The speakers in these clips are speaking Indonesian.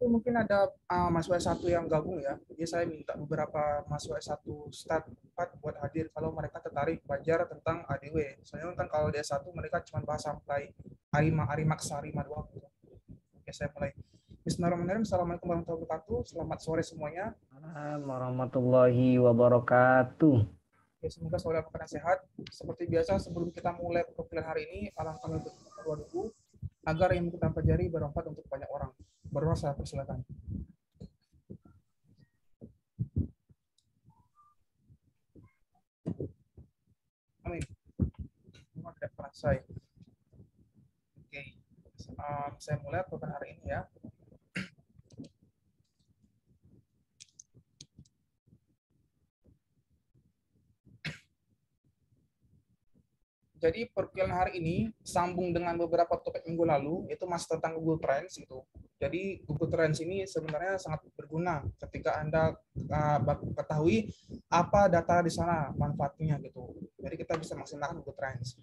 Itu mungkin ada mahasiswa S1 yang gabung ya. Jadi saya minta beberapa mahasiswa S1 start 4 buat hadir kalau mereka tertarik belajar tentang ADW. Soalnya kan kalau di S1 mereka cuma bahas sampai Arima, Arimaksa, Arima doang gitu. Oke, saya mulai. Bismillahirrahmanirrahim. Assalamualaikum warahmatullahi wabarakatuh. Selamat sore semuanya. Assalamualaikum warahmatullahi wabarakatuh. Ya, semoga selalu dalam keadaan sehat. Seperti biasa, sebelum kita mulai profilan hari ini, alangkah berdoa dulu agar yang kita pelajari bermanfaat untuk banyak orang. Berdoa, saya persilakan. Amin. Semua tidak selesai. Oke, saya mulai program hari ini ya. Jadi perkuliahan hari ini sambung dengan beberapa topik minggu lalu, itu masih tentang Google Trends itu. Jadi Google Trends ini sebenarnya sangat berguna ketika Anda ketahui apa data di sana manfaatnya gitu. Jadi kita bisa maksimalkan Google Trends.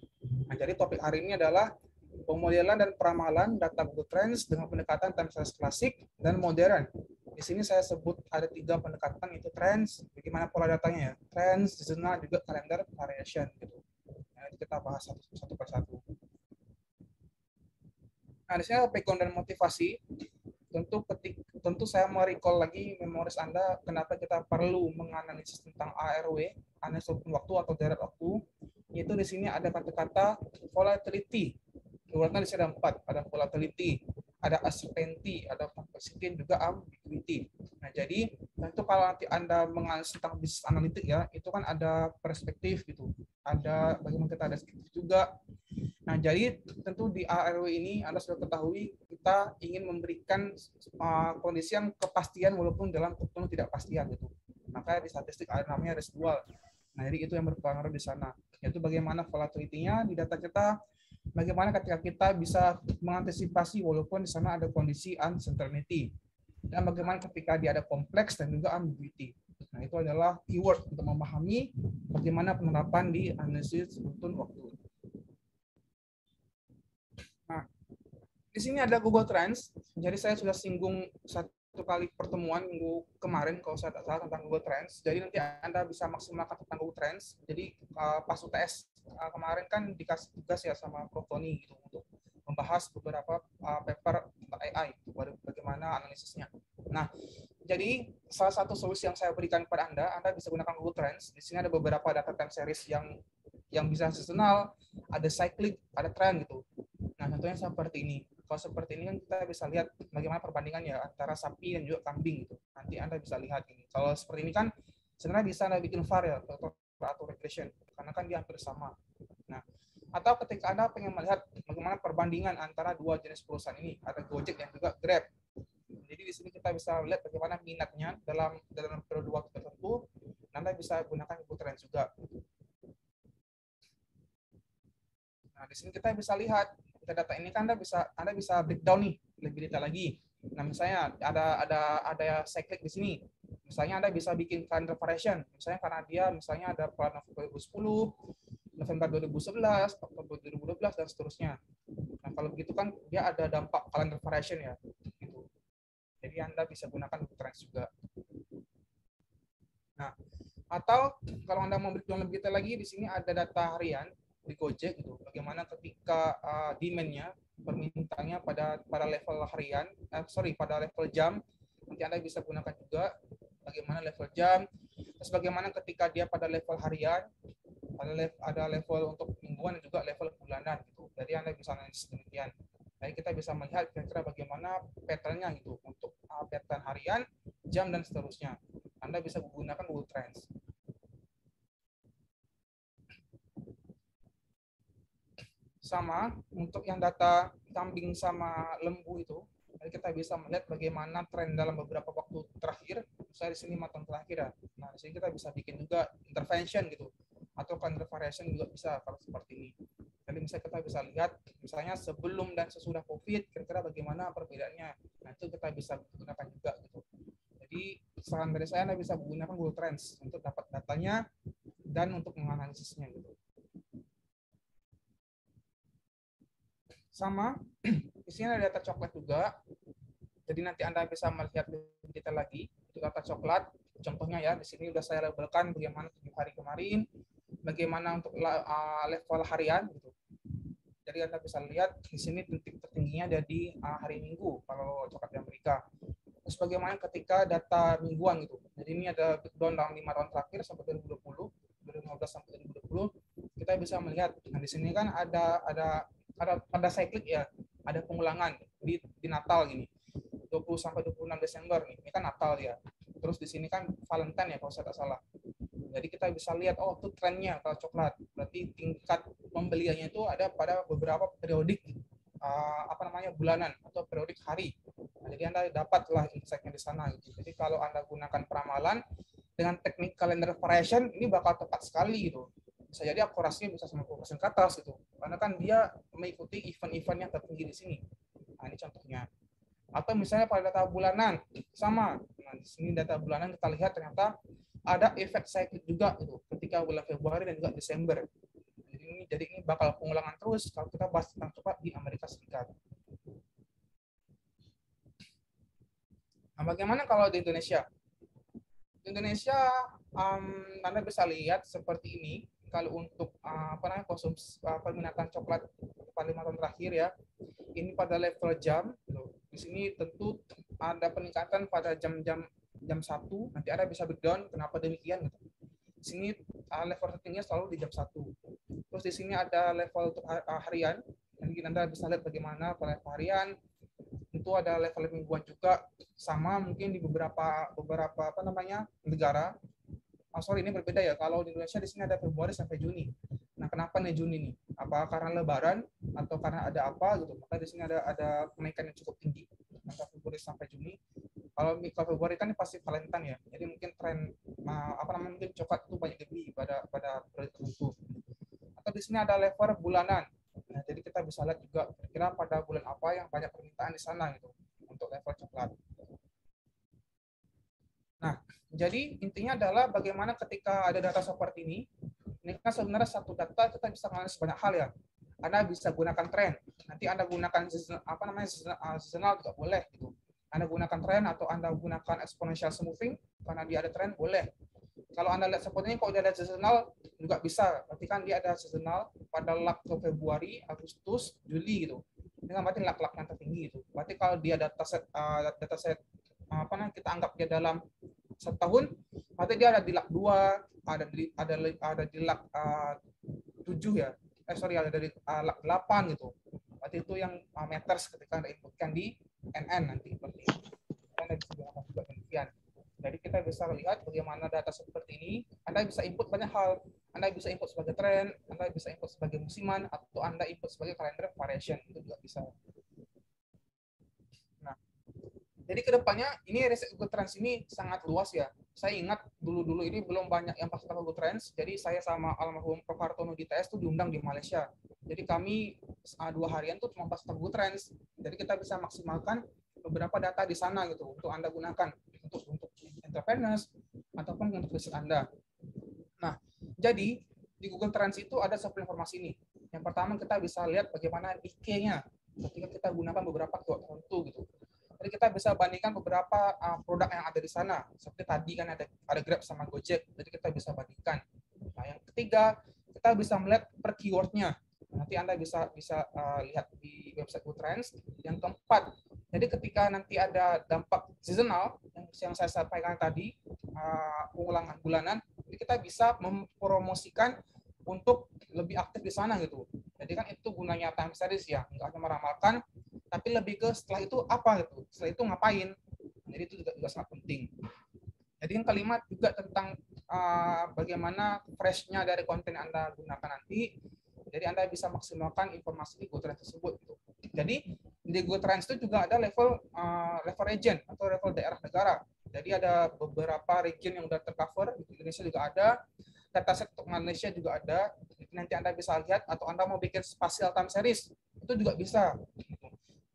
Nah, jadi topik hari ini adalah pemodelan dan peramalan data Google Trends dengan pendekatan time series klasik dan modern. Di sini saya sebut ada 3 pendekatan, itu trends, bagaimana pola datanya ya, trends, seasonal, juga kalender variation gitu. Nah, itu kita bahas satu persatu. Nah, di sini background dan motivasi. Tentu saya merecall lagi memoris Anda kenapa kita perlu menganalisis tentang ARW, analisis waktu atau deret waktu. Itu di sini ada kata-kata volatility. Keywordnya di sini ada 4, ada volatility, ada uncertainty, ada complexity, juga ambiguity. Nah, jadi tentu kalau nanti Anda menganalisis tentang bisnis analitik ya, itu kan ada perspektif gitu. Ada bagaimana kita ada deskriptif juga. Nah, jadi tentu di ARW ini Anda sudah ketahui kita ingin memberikan kondisi yang kepastian walaupun dalam penuh tidak pastian gitu. Maka di statistik ada namanya residual. Nah, jadi itu yang berpengaruh di sana. Yaitu bagaimana volatility-nya di data kita, bagaimana ketika kita bisa mengantisipasi walaupun di sana ada kondisi uncertainty, dan bagaimana ketika dia ada kompleks dan juga ambiguity. Nah, itu adalah keyword untuk memahami bagaimana penerapan di analisis runtun waktu. Nah, di sini ada Google Trends. Jadi saya sudah singgung satu kali pertemuan minggu kemarin kalau saya tak salah tentang Google Trends. Jadi nanti Anda bisa maksimalkan tentang Google Trends. Jadi pas UTS kemarin kan dikasih tugas ya sama Prof. Tony gitu untuk membahas beberapa paper tentang AI, bagaimana analisisnya. Nah, jadi salah satu solusi yang saya berikan kepada Anda bisa gunakan Google Trends. Di sini ada beberapa data time series yang bisa seasonal, ada cyclic, ada trend gitu. Nah, contohnya seperti ini. Kalau seperti ini kan kita bisa lihat bagaimana perbandingan ya antara sapi dan juga kambing gitu. Nanti Anda bisa lihat ini. Kalau seperti ini kan sebenarnya bisa Anda bikin VAR ya, atau regression, karena kan dia hampir sama. Nah, atau ketika Anda pengen melihat bagaimana perbandingan antara dua jenis perusahaan ini, ada Gojek dan juga Grab. Jadi di sini kita bisa lihat bagaimana minatnya dalam periode waktu tertentu. Anda bisa gunakan Google Trends juga. Nah, di sini kita bisa lihat data ini kan Anda bisa breakdown nih lebih detail lagi. Nah, misalnya ada cyclic di sini. Misalnya Anda bisa bikin calendar variation. Misalnya karena dia misalnya ada bulan November 2010, November 2011, Oktober 2012 dan seterusnya. Nah, kalau begitu kan dia ada dampak calendar variation ya. Gitu. Jadi Anda bisa gunakan trends juga. Nah, atau kalau Anda mau breakdown lebih detail lagi, di sini ada data harian di Gojek gitu. Bagaimana ketika demand-nya, permintaannya pada level harian, pada level jam, nanti Anda bisa gunakan juga bagaimana level jam, terus bagaimana ketika dia pada level harian, ada level untuk mingguan dan juga level bulanan gitu. Jadi Anda bisa analisis demikian. Jadi kita bisa melihat kira-kira bagaimana pattern-nya gitu untuk pattern harian, jam dan seterusnya. Anda bisa menggunakan Google Trends. Sama untuk yang data kambing sama lembu itu, jadi kita bisa melihat bagaimana tren dalam beberapa waktu terakhir. Saya di sini 5 tahun terakhir ya. Nah, di sini kita bisa bikin juga intervention gitu, atau calendar variation juga bisa kalau seperti ini. Jadi misalnya kita bisa lihat misalnya sebelum dan sesudah COVID kira-kira bagaimana perbedaannya. Nah, itu kita bisa gunakan juga gitu. Jadi saran dari saya Anda bisa menggunakan Google Trends untuk dapat datanya dan untuk menganalisisnya gitu. Sama di sini ada data coklat juga. Jadi nanti Anda bisa melihat lebih detail lagi untuk data coklat. Contohnya ya, di sini sudah saya labelkan bagaimana 7 hari kemarin, bagaimana untuk level harian gitu. Jadi Anda bisa lihat di sini titik tertingginya ada di hari Minggu kalau coklat di Amerika. Terus bagaimana ketika data mingguan gitu. Jadi ini ada breakdown dalam 5 tahun terakhir sampai 2020, 2015 sampai 2020. Kita bisa melihat, nah di sini kan ada cyclic ya, ada pengulangan di Natal gini. 20 sampai 26 Desember nih. Ini kan Natal ya. Terus di sini kan Valentine ya kalau saya tak salah. Jadi kita bisa lihat oh itu trennya kalau coklat. Berarti tingkat pembeliannya itu ada pada beberapa periodik bulanan atau periodik hari. Nah, jadi Anda dapatlah insight-nya di sana gitu. Jadi kalau Anda gunakan peramalan dengan teknik calendar variation ini bakal tepat sekali gitu. Bisa jadi akurasinya bisa 90% ke atas gitu. Karena kan dia mengikuti event-event yang tertinggi di sini. Nah, ini contohnya. Atau misalnya pada data bulanan sama. Nah, di sini data bulanan kita lihat ternyata ada efek cyclic juga itu ketika bulan Februari dan juga Desember. Jadi ini bakal pengulangan terus kalau kita bahas tentang coklat di Amerika Serikat. Nah, bagaimana kalau di Indonesia? Di Indonesia, Anda bisa lihat seperti ini. Kalau untuk konsumsi peminatan coklat pada 5 tahun terakhir ya, ini pada level jam. Di sini tentu ada peningkatan pada jam-jam jam 1, nanti Anda bisa breakdown kenapa demikian. Di sini level tertingginya selalu di jam 1. Terus di sini ada level untuk harian. Mungkin Anda bisa lihat bagaimana pada level harian. Itu ada level mingguan juga sama mungkin di beberapa negara. Ini berbeda ya. Kalau di Indonesia di sini ada Februari sampai Juni. Nah, kenapa nih Juni nih? Apa karena Lebaran atau karena ada apa gitu? Maka di sini ada kenaikan yang cukup tinggi antara Februari sampai Juni. Kalau Februari kan pasti Valentine ya. Jadi mungkin tren mungkin coklat itu banyak lebih pada periode tertentu. Atau di sini ada level bulanan. Nah, jadi kita bisa lihat juga kira-kira pada bulan apa yang banyak permintaan di sana gitu untuk level coklat. Nah, jadi intinya adalah bagaimana ketika ada data seperti ini kan sebenarnya satu data kita bisa menganalisis banyak hal ya. Anda bisa gunakan tren. Nanti Anda gunakan seasonal juga boleh gitu. Anda gunakan tren atau Anda gunakan exponential smoothing karena dia ada tren boleh. Kalau Anda lihat seperti ini, kalau dia ada seasonal juga bisa. Berarti kan dia ada seasonal pada lak ke Februari, Agustus, Juli gitu. Ini kan berarti lak-lak yang tertinggi gitu. Berarti kalau dia dataset kita anggap dia dalam setahun, berarti dia ada di lak 2, ada di lak 7 ya. Ada di lak 8 gitu. Berarti itu yang meters ketika Anda inputkan di NN nanti seperti itu. Anda bisa gunakan juga demikian. Jadi kita bisa lihat bagaimana data seperti ini. Anda bisa input banyak hal. Anda bisa input sebagai tren, Anda bisa input sebagai musiman, atau Anda input sebagai calendar variation. Itu juga bisa. Nah, jadi kedepannya ini riset Google Trends ini sangat luas ya. Saya ingat dulu-dulu ini belum banyak yang pasti Google Trends. Jadi saya sama almarhum Prof. Hartono di TS itu diundang di Malaysia. Jadi kami 2 harian tuh cuma pas Google Trends. Jadi kita bisa maksimalkan beberapa data di sana gitu untuk Anda gunakan untuk entrepreneurs ataupun untuk riset Anda. Nah, jadi di Google Trends itu ada 10 informasi ini. Yang pertama kita bisa lihat bagaimana IK-nya ketika kita gunakan beberapa keyword tertentu gitu. Jadi kita bisa bandingkan beberapa produk yang ada di sana. Seperti tadi kan ada Grab sama Gojek, jadi kita bisa bandingkan. Nah, yang ketiga kita bisa melihat per keywordnya. Nanti Anda bisa lihat di website Google Trends. Yang keempat, jadi ketika nanti ada dampak seasonal yang saya sampaikan tadi, pengulangan bulanan, jadi kita bisa mempromosikan untuk lebih aktif di sana gitu. Jadi kan itu gunanya time series ya, nggak hanya meramalkan, tapi lebih ke setelah itu apa gitu, setelah itu ngapain. Jadi itu juga sangat penting. Jadi yang kelima juga tentang bagaimana freshnya dari konten yang Anda gunakan nanti. Jadi Anda bisa maksimalkan informasi di Google Trends tersebut. Gitu. Jadi di Google Trends itu juga ada level region atau level daerah negara. Jadi ada beberapa region yang sudah tercover, di Indonesia juga ada, dataset untuk Malaysia juga ada. Nanti Anda bisa lihat atau Anda mau bikin spatial time series, itu juga bisa.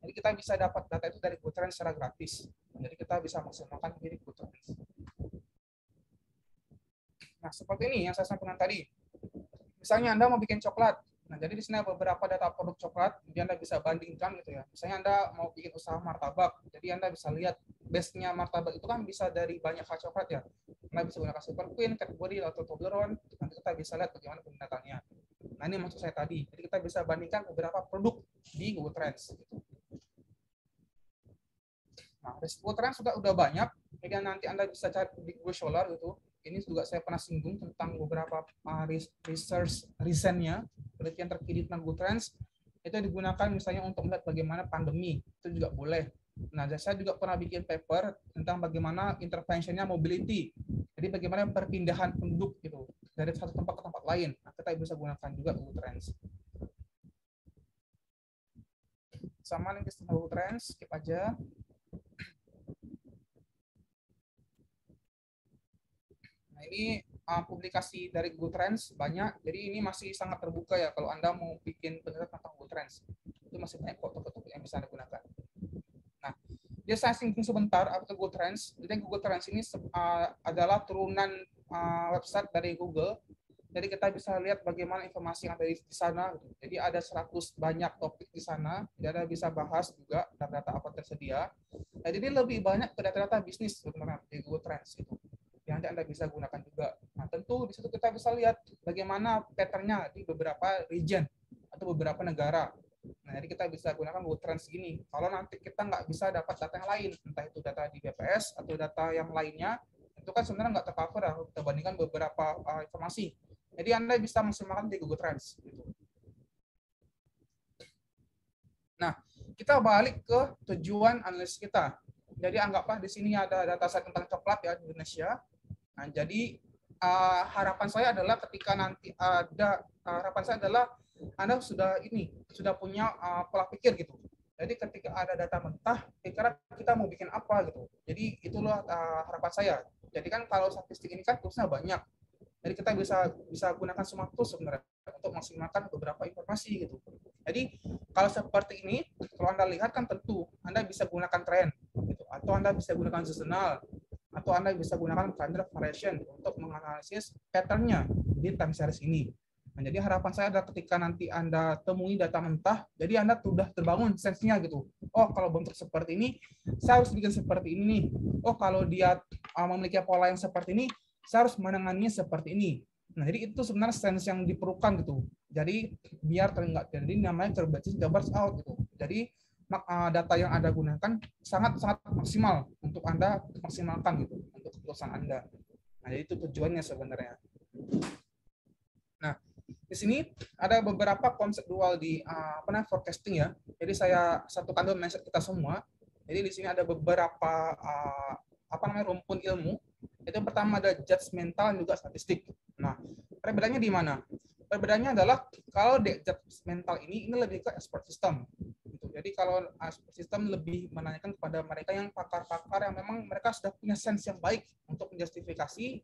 Jadi kita bisa dapat data itu dari Google Trends secara gratis. Jadi kita bisa maksimalkan di Google Trends. Nah, seperti ini yang saya sampaikan tadi. Misalnya Anda mau bikin coklat. Nah, jadi di sini ada beberapa data produk coklat, jadi Anda bisa bandingkan gitu ya. Misalnya Anda mau bikin usaha martabak, jadi Anda bisa lihat base-nya martabak itu kan bisa dari banyak hal coklat ya. Anda bisa gunakan Super Queen, Cadbury, atau Toblerone, nanti kita bisa lihat bagaimana penggunaannya. Nah, ini maksud saya tadi. Jadi kita bisa bandingkan beberapa produk di Google Trends. Nah, Google Trends sudah banyak, jadi nanti Anda bisa cari di Google Scholar gitu. Ini juga saya pernah singgung tentang beberapa research recentnya, penelitian terkini tentang Google Trends, itu digunakan misalnya untuk melihat bagaimana pandemi, itu juga boleh. Nah, saya juga pernah bikin paper tentang bagaimana interventionnya mobility, jadi bagaimana perpindahan penduduk gitu dari satu tempat ke tempat lain. Nah, kita bisa gunakan juga Google Trends. Sama nih Google Trends, skip aja. Nah, ini publikasi dari Google Trends banyak, jadi ini masih sangat terbuka ya kalau Anda mau bikin penelitian tentang Google Trends. Itu masih banyak foto-foto yang bisa Anda gunakan. Nah, dia saya singgung sebentar atau Google Trends. Jadi Google Trends ini adalah turunan website dari Google. Jadi kita bisa lihat bagaimana informasi yang ada di sana. Jadi ada 100 banyak topik di sana. Jadi Anda bisa bahas juga data-data apa tersedia. Nah, jadi lebih banyak ke data-data bisnis sebenarnya di Google Trends itu yang nanti Anda bisa gunakan juga. Nah, tentu di situ kita bisa lihat bagaimana pattern-nya di beberapa region atau beberapa negara. Nah, jadi kita bisa gunakan Google Trends gini. Kalau nanti kita nggak bisa dapat data yang lain, entah itu data di BPS atau data yang lainnya, itu kan sebenarnya nggak tercover ya, kita bandingkan beberapa informasi. Jadi Anda bisa maksimalkan di Google Trends. Gitu. Nah, kita balik ke tujuan analisis kita. Jadi anggaplah di sini ada data set tentang coklat ya di Indonesia. Nah, jadi harapan saya adalah ketika nanti ada harapan saya adalah Anda sudah punya pola pikir gitu. Jadi ketika ada data mentah, kira-kira kita mau bikin apa gitu. Jadi itulah harapan saya. Jadi kan kalau statistik ini kan toolsnya banyak. Jadi kita bisa gunakan semua tools sebenarnya untuk maksimalkan beberapa informasi gitu. Jadi kalau seperti ini, kalau Anda lihat kan tentu Anda bisa gunakan tren gitu, atau Anda bisa gunakan seasonal, atau Anda bisa gunakan calendar variation untuk menganalisis pattern-nya di time series ini. Nah, jadi harapan saya adalah ketika nanti Anda temui data mentah, jadi Anda sudah terbangun sense-nya gitu. Oh, kalau bentuk seperti ini, saya harus bikin seperti ini nih. Oh, kalau dia memiliki pola yang seperti ini, saya harus menanganinya seperti ini. Nah, jadi itu sebenarnya sense yang diperlukan gitu. Jadi biar teringat, jadi namanya terbaca numbers out gitu. Jadi data yang Anda gunakan sangat-sangat maksimal untuk Anda maksimalkan gitu untuk keputusan Anda. Nah, jadi itu tujuannya sebenarnya. Nah, di sini ada beberapa konsep dual di forecasting ya. Jadi saya satukan dulu mindset kita semua. Jadi di sini ada beberapa rumpun ilmu. Itu pertama ada judgmental dan juga statistik. Nah, perbedaannya di mana? Perbedaannya adalah kalau di judgmental ini lebih ke expert system. Jadi kalau expert system lebih menanyakan kepada mereka yang pakar-pakar yang memang mereka sudah punya sense yang baik untuk menjustifikasi.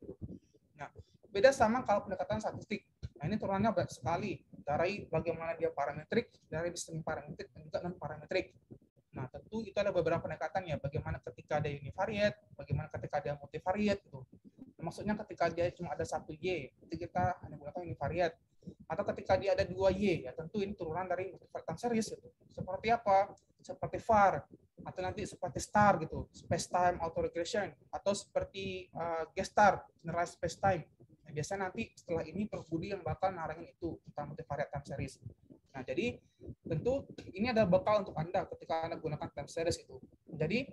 Nah, beda sama kalau pendekatan statistik. Nah, ini turunannya banyak sekali dari bagaimana dia parametrik, dari sistem parametrik dan juga non parametrik. Nah, tentu itu ada beberapa pendekatan ya, bagaimana ketika ada univariate, bagaimana ketika ada multivariate gitu. Maksudnya ketika dia cuma ada satu Y, itu kita hanya gunakan univariate. Atau ketika dia ada dua Y, ya tentu ini turunan dari multivariate series gitu. Seperti apa? Seperti VAR, atau nanti seperti STAR gitu, space time autoregression, atau seperti GESTAR, generalized space time. Nah, biasanya nanti setelah ini Prof Budi yang bakal narangin itu tentang multivariate time series. Nah, jadi tentu ini ada bekal untuk Anda ketika Anda gunakan time series itu. Jadi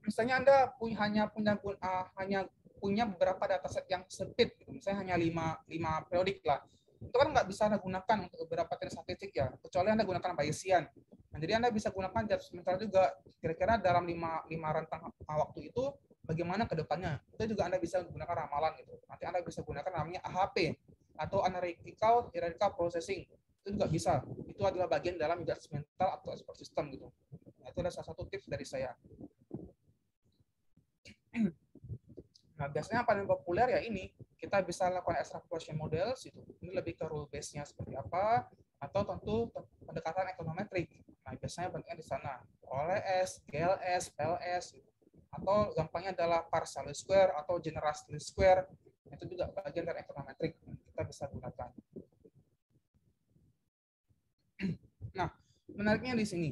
misalnya Anda hanya punya beberapa dataset yang sempit, gitu. Misalnya hanya 5 periodik lah. Itu kan nggak bisa Anda gunakan untuk beberapa teknik statistik ya, kecuali Anda gunakan Bayesian. Nah, jadi Anda bisa gunakan judgmental juga. Kira-kira dalam 5 rentang waktu itu bagaimana ke depannya. Itu juga Anda bisa gunakan ramalan gitu. Nanti Anda bisa gunakan namanya AHP atau Analytical Hierarchical Processing. Itu juga bisa. Itu adalah bagian dalam judgmental atau expert system gitu. Nah, itu adalah salah satu tips dari saya. Nah, biasanya yang paling populer ya ini, kita bisa lakukan extrapolation models itu. Ini lebih ke rule base-nya seperti apa, atau tentu pendekatan ekonometrik. Nah, biasanya bentuknya di sana. OLS, GLS, PLS, gitu. Atau gampangnya adalah partial square atau general square. Itu juga bagian dari ekonometrik yang kita bisa gunakan. menariknya di sini.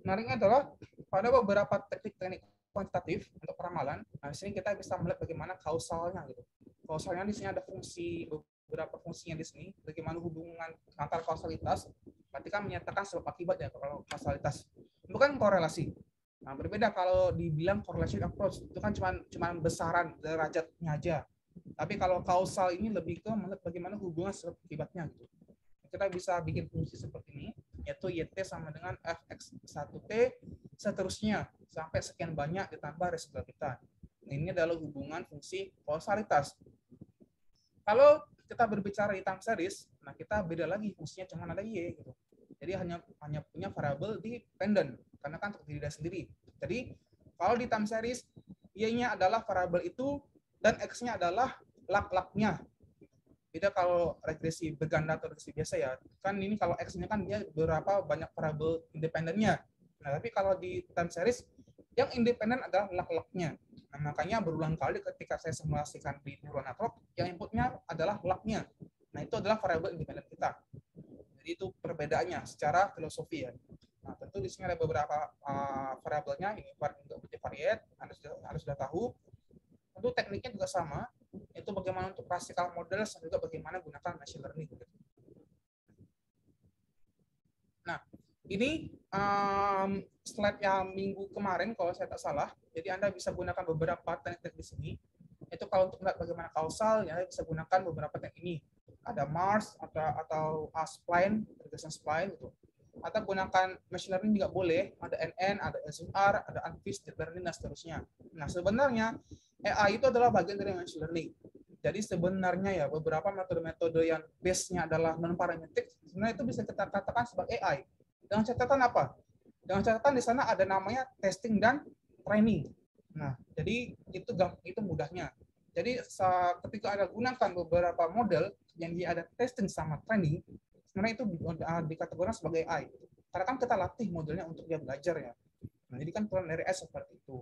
Menariknya adalah pada beberapa teknik-teknik kuantitatif untuk peramalan. Nah, di sini kita bisa melihat bagaimana kausalnya gitu. Kausalnya di sini ada beberapa fungsinya di sini. Bagaimana hubungan antar kausalitas. Berarti kan menyatakan sebab akibat ya kalau kausalitas. Bukan korelasi. Nah, berbeda kalau dibilang correlation approach itu kan cuma besaran derajatnya aja. Tapi kalau kausal ini lebih ke melihat bagaimana hubungan sebab akibatnya gitu. Kita bisa bikin fungsi seperti ini, yaitu YT sama dengan fx1t seterusnya sampai sekian banyak ditambah residual kita. Ini adalah hubungan fungsi kausalitas. Kalau kita berbicara di time series, nah kita beda lagi fungsinya cuma ada Y gitu. Jadi hanya punya variabel dependent karena kan terdiri dari sendiri. Jadi kalau di time series Y-nya adalah variabel itu dan X-nya adalah lak-laknya. Beda kalau regresi berganda atau regresi biasa ya. Kan ini kalau X-nya kan dia beberapa banyak variabel independennya. Nah, tapi kalau di time series yang independen adalah lak-laknya. Nah, makanya berulang kali ketika saya simulasikan di neural network, yang inputnya adalah laknya. Nah, itu adalah variabel independen kita. Jadi itu perbedaannya secara filosofi ya. Nah, tentu di sini ada beberapa variabelnya, ini multivariate, Anda sudah tahu. Tentu tekniknya juga sama, itu bagaimana untuk classical model dan juga bagaimana gunakan machine learning. Nah, ini slide yang minggu kemarin kalau saya tak salah. Jadi Anda bisa gunakan beberapa teknik di sini. Itu kalau untuk melihat bagaimana kausal, ya bisa gunakan beberapa teknik ini. Ada Mars atau spline, regression spline gitu. Atau gunakan machine learning juga boleh. Ada NN, ada SVR, ada unfused deep learning dan seterusnya. Nah, sebenarnya AI itu adalah bagian dari machine learning. Jadi sebenarnya ya beberapa metode-metode yang base-nya adalah non-parametric, sebenarnya itu bisa kita katakan sebagai AI. Dengan catatan apa? Dengan catatan di sana ada namanya testing dan training. Nah, jadi itu mudahnya. Jadi ketika Anda gunakan beberapa model yang dia ada testing sama training, sebenarnya itu dikategorikan sebagai AI. Karena kan kita latih modelnya untuk dia belajar ya. Nah, jadi kan turun dari S seperti itu.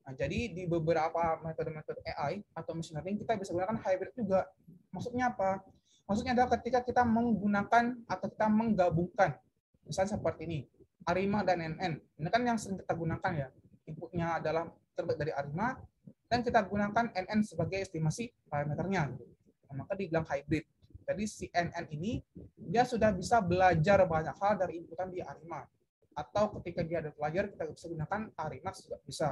Nah, jadi di beberapa metode-metode AI atau machine learning kita bisa gunakan hybrid juga. Maksudnya apa? Maksudnya adalah ketika kita menggunakan atau kita menggabungkan, misalnya seperti ini, ARIMA dan NN. Ini kan yang sering kita gunakan ya. Inputnya adalah terbuat dari ARIMA, dan kita gunakan NN sebagai estimasi parameternya. Nah, maka dibilang hybrid. Jadi si NN ini, dia sudah bisa belajar banyak hal dari inputan di ARIMA. Atau ketika dia ada belajar, kita bisa gunakan ARIMA juga bisa.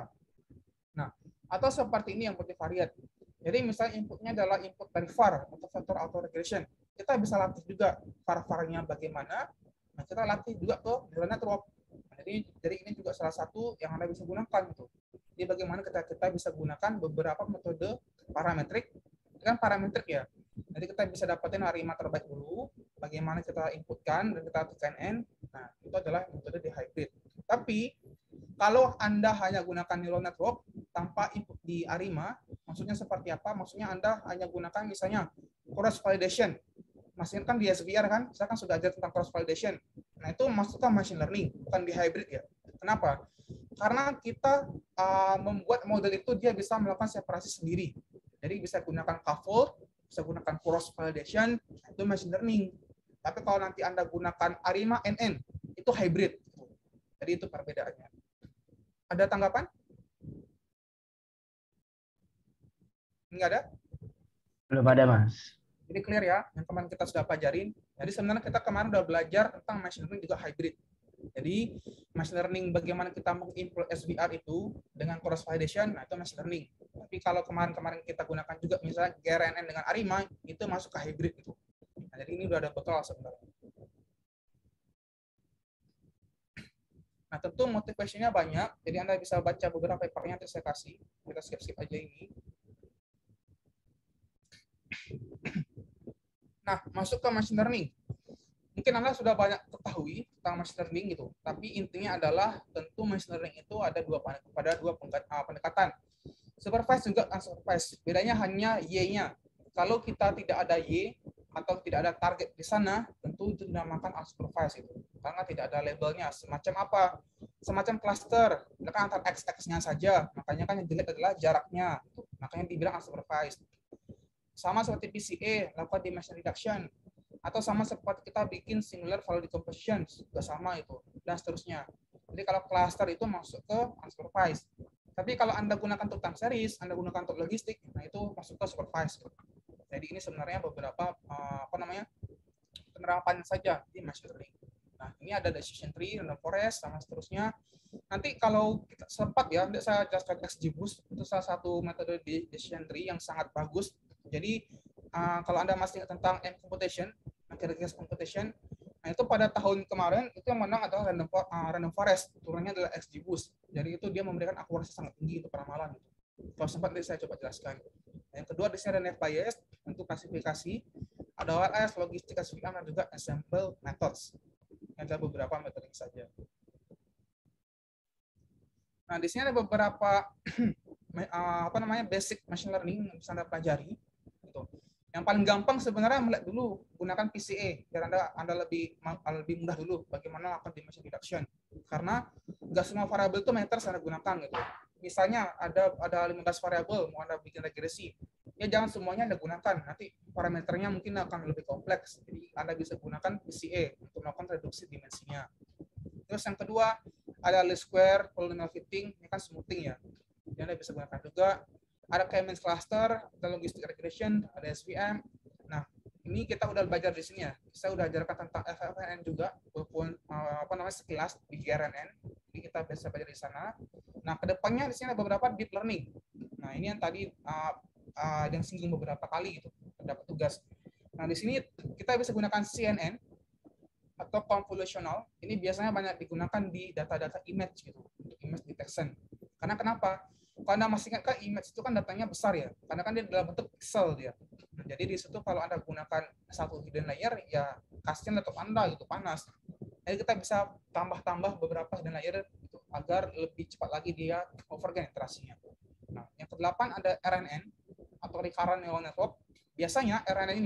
Nah, atau seperti ini yang multivariate. Jadi misalnya inputnya adalah input dari VAR atau vector autoregression. Kita bisa latih juga VAR-VAR-nya bagaimana. Nah, kita latih juga ke neural network. Nah, jadi ini juga salah satu yang Anda bisa gunakan gitu. Jadi bagaimana kita bisa gunakan beberapa metode parametrik. Kan parametrik ya. Jadi kita bisa dapatin ARIMA terbaik dulu, bagaimana kita inputkan dan kita tekan N. Nah, itu adalah metode di hybrid. Tapi kalau Anda hanya gunakan neural network tanpa input di ARIMA, maksudnya seperti apa? Maksudnya Anda hanya gunakan misalnya cross validation. Masih kan di SVR kan, saya kan sudah ajar tentang cross validation. Nah, itu masukkan machine learning, bukan di hybrid ya. Kenapa? Karena kita membuat model itu dia bisa melakukan separasi sendiri. Jadi bisa gunakan scaffold, bisa gunakan cross validation, itu machine learning. Tapi kalau nanti Anda gunakan ARIMA NN, itu hybrid. Jadi itu perbedaannya. Ada tanggapan? Enggak ada? Belum ada, Mas. Jadi clear ya, yang kemarin kita sudah pelajarin. Jadi sebenarnya kita kemarin sudah belajar tentang machine learning juga hybrid. Jadi machine learning bagaimana kita mengimplement SVR itu dengan cross validation, nah itu machine learning. Tapi kalau kemarin kita gunakan juga misalnya GRNN dengan ARIMA, itu masuk ke hybrid itu. Nah, jadi ini udah ada betul sebenarnya. Nah, tentu motivasinya banyak, jadi Anda bisa baca beberapa papernya yang saya kasih. Kita skip aja ini. Nah, masuk ke machine learning. Mungkin Anda sudah banyak ketahui tentang machine learning gitu, tapi intinya adalah tentu machine learning itu ada dua pendekatan. Supervised juga unsupervised. Bedanya hanya Y-nya. Kalau kita tidak ada Y atau tidak ada target di sana, tentu itu dinamakan unsupervised itu. Karena tidak ada labelnya. Semacam apa? Semacam cluster. Kan antar X-nya saja. Makanya kan yang dilihat adalah jaraknya. Makanya dibilang unsupervised. Sama seperti PCA, lakukan dimension reduction. Atau sama seperti kita bikin singular file decomposition, juga sama itu, dan seterusnya. Jadi kalau cluster itu masuk ke unsupervised. Tapi kalau Anda gunakan untuk time series, Anda gunakan untuk logistik, nah itu masuk ke supervised. Jadi ini sebenarnya beberapa penerapan saja di machine learning. Nah, ini ada decision tree, random forest, sama seterusnya. Nanti kalau kita sempat ya, saya jelaskan XGBoost, itu salah satu metode decision tree yang sangat bagus. Jadi kalau Anda masih ingat tentang M-computation, mathematical computation, nah itu pada tahun kemarin itu yang menang adalah random forest, turunnya adalah XGBoost. Jadi itu dia memberikan akurasi sangat tinggi untuk peramalan. Kalau sempat nanti saya coba jelaskan. Yang kedua di sini ada net bias untuk klasifikasi, ada OLS, logistik, SVM, dan juga ensemble methods. Ada beberapa metode saja. Nah, di sini ada beberapa basic machine learning yang bisa Anda pelajari. Gitu. Yang paling gampang sebenarnya melihat dulu gunakan PCA biar Anda lebih mudah dulu bagaimana akan dimension reduction. Karena nggak semua variabel itu meters Anda gunakan gitu. Misalnya ada 15 variabel mau Anda bikin regresi. Ya jangan semuanya Anda gunakan. Nanti parameternya mungkin akan lebih kompleks. Jadi Anda bisa gunakan PCA untuk melakukan reduksi dimensinya. Terus yang kedua ada least square, polynomial fitting, ini kan smoothing ya. Jadi Anda bisa gunakan juga. Ada K-means cluster, ada logistic regression, ada SVM. Nah, ini kita udah belajar di sini ya. Saya udah ajarkan tentang FFNN juga, walaupun sekilas di GRNN. Jadi kita bisa belajar di sana. Nah, kedepannya di sini ada beberapa deep learning. Nah, ini yang tadi yang singgung beberapa kali gitu, dapat tugas. Nah, di sini kita bisa gunakan CNN atau convolutional. Ini biasanya banyak digunakan di data-data image gitu, untuk image detection. Karena kenapa? Kalau Anda masih ingat kan image itu kan datanya besar ya, karena kan dia dalam bentuk pixel dia. Nah, jadi di situ kalau Anda gunakan satu hidden layer, ya kasihan laptop Anda gitu panas. Jadi kita bisa tambah-tambah beberapa hidden layer gitu, agar lebih cepat lagi dia overgen iterasinya. Nah, yang ke-8 ada RNN atau recurrent neural network. Biasanya RNN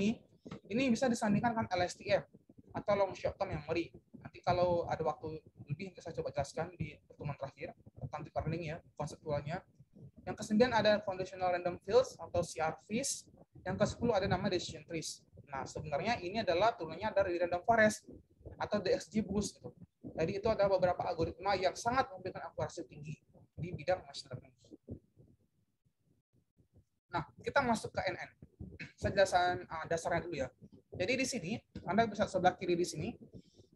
ini bisa disandingkan dengan LSTM atau long short term memory. Nanti kalau ada waktu lebih saya coba jelaskan di pertemuan terakhir tentang deep learning ya, konseptualnya. Yang ke-9 ada foundational random fields atau CRVs. Yang ke-10 ada nama decision trees. Nah, sebenarnya ini adalah turunannya dari random forest atau DXGBoost gitu. Jadi itu ada beberapa algoritma yang sangat memberikan akurasi tinggi di bidang machine learning. Nah, kita masuk ke NN. Saya jelaskan dasarnya dulu ya. Jadi di sini Anda bisa sebelah kiri di sini.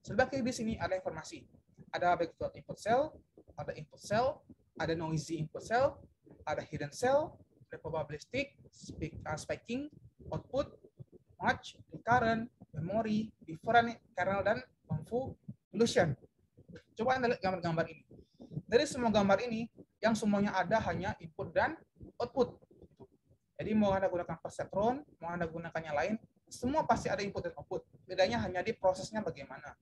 Sebelah kiri di sini ada informasi. Ada backfill input cell, ada input cell, ada noisy input cell, ada hidden cell, ada probabilistic, spiking, output, match, recurrent, memory, different, kernel, dan convolution. Coba Anda lihat gambar-gambar ini. Dari semua gambar ini, yang semuanya ada hanya input dan output. Jadi mau Anda gunakan perceptron, mau Anda gunakan yang lain, semua pasti ada input dan output. Bedanya hanya di prosesnya bagaimana.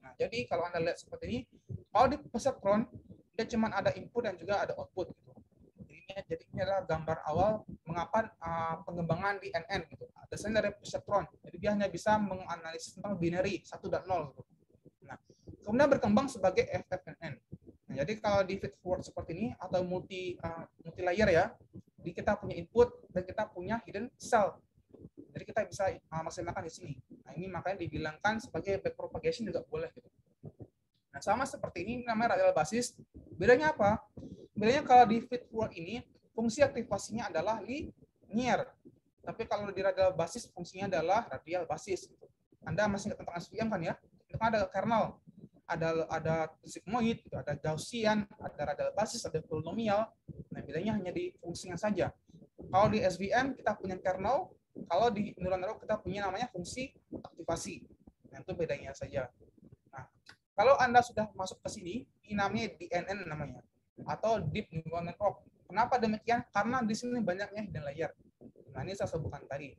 Nah, jadi kalau Anda lihat seperti ini, kalau di perceptron, dia cuma ada input dan juga ada output. Gitu. Jadi ini adalah gambar awal mengapa pengembangan di NN. Gitu. Dasarnya dari perceptron. Jadi dia hanya bisa menganalisis tentang binary, 1 dan 0. Gitu. Nah, kemudian berkembang sebagai FFNN. Nah, jadi kalau di feed forward seperti ini, atau multi layer ya, jadi kita punya input dan kita punya hidden cell. Jadi kita bisa maksimalkan di sini. Nah, ini makanya dibilangkan sebagai backpropagation juga boleh. Gitu. Nah, sama seperti ini namanya radial basis. Bedanya apa? Bedanya kalau di feed forward ini, fungsi aktivasinya adalah linear. Tapi kalau di radial basis, fungsinya adalah radial basis. Anda masih ingat tentang SVM kan ya? Itu kan ada kernel. Ada sigmoid, ada Gaussian, ada radial basis, ada polynomial. Nah, bedanya hanya di fungsinya saja. Kalau di SVM kita punya kernel, kalau di neural network kita punya namanya fungsi aktivasi. Nah, itu bedanya saja. Nah, kalau Anda sudah masuk ke sini, ini namanya DNN namanya, atau Deep Neural Network. Kenapa demikian? Karena di sini banyaknya hidden layer. Nah, ini saya sebutkan tadi.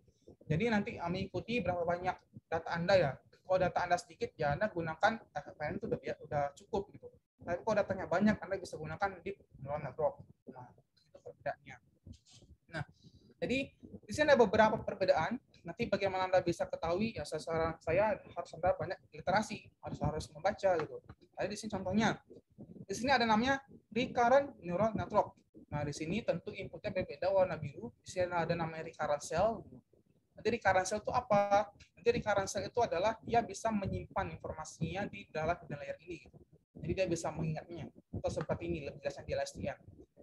Jadi nanti mengikuti berapa banyak data Anda ya. Kalau data Anda sedikit, ya Anda gunakan FFNN itu udah cukup gitu. Tapi kalau datanya banyak, Anda bisa gunakan Deep Neural Network. Nah, itu perbedaannya. Nah, jadi di sini ada beberapa perbedaan. Nanti bagaimana Anda bisa ketahui, ya saran saya harus Anda banyak literasi, harus membaca gitu. Jadi di sini contohnya, di sini ada namanya recurrent neural network. Nah, di sini tentu inputnya berbeda warna biru. Di sini ada namanya recurrent cell. Nanti recurrent cell itu apa? Jadi recurrent cell itu adalah dia bisa menyimpan informasinya di dalam hidden layer ini. Gitu. Jadi dia bisa mengingatnya. Atau seperti ini lebih jelasnya di LSTM.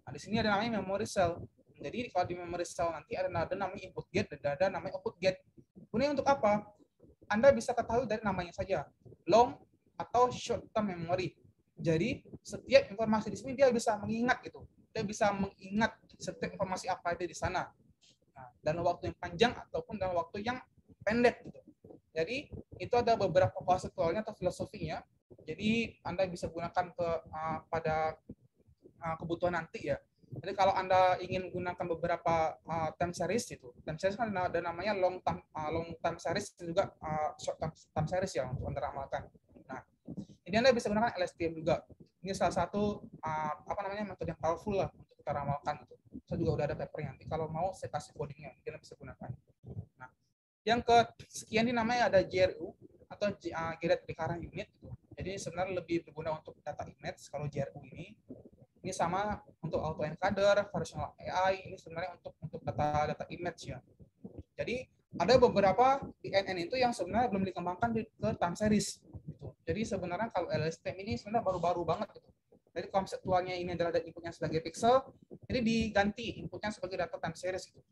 Nah, di sini ada namanya memory cell. Jadi kalau di memory cell nanti ada namanya input gate dan ada namanya output gate. Ini untuk apa? Anda bisa ketahui dari namanya saja. Long atau short term memory. Jadi setiap informasi di sini dia bisa mengingat gitu. Dia bisa mengingat setiap informasi apa ada di sana. Nah, dalam waktu yang panjang ataupun dalam waktu yang pendek gitu. Jadi itu ada beberapa konseptualnya atau filosofinya. Jadi Anda bisa gunakan pada kebutuhan nanti ya. Jadi kalau Anda ingin gunakan beberapa time series itu, time series kan ada namanya long time series dan juga short time series ya untuk Anda ramalkan. Nah, ini Anda bisa gunakan LSTM juga. Ini salah satu metode yang powerful lah untuk kita ramalkan itu. Saya juga udah ada papernya. Nanti kalau mau saya kasih codingnya, Anda bisa gunakan. Nah, yang kesekian ini namanya ada GRU atau Generate Recurrent Unit. Jadi sebenarnya lebih berguna untuk data image kalau GRU ini. Ini sama untuk auto encoder, conversational AI, ini sebenarnya untuk data image ya. Jadi ada beberapa DNN itu yang sebenarnya belum dikembangkan ke time series. Gitu. Jadi sebenarnya kalau LSTM ini sebenarnya baru-baru banget. Gitu. Jadi konseptualnya ini adalah inputnya sebagai pixel, jadi diganti inputnya sebagai data time series. Gitu.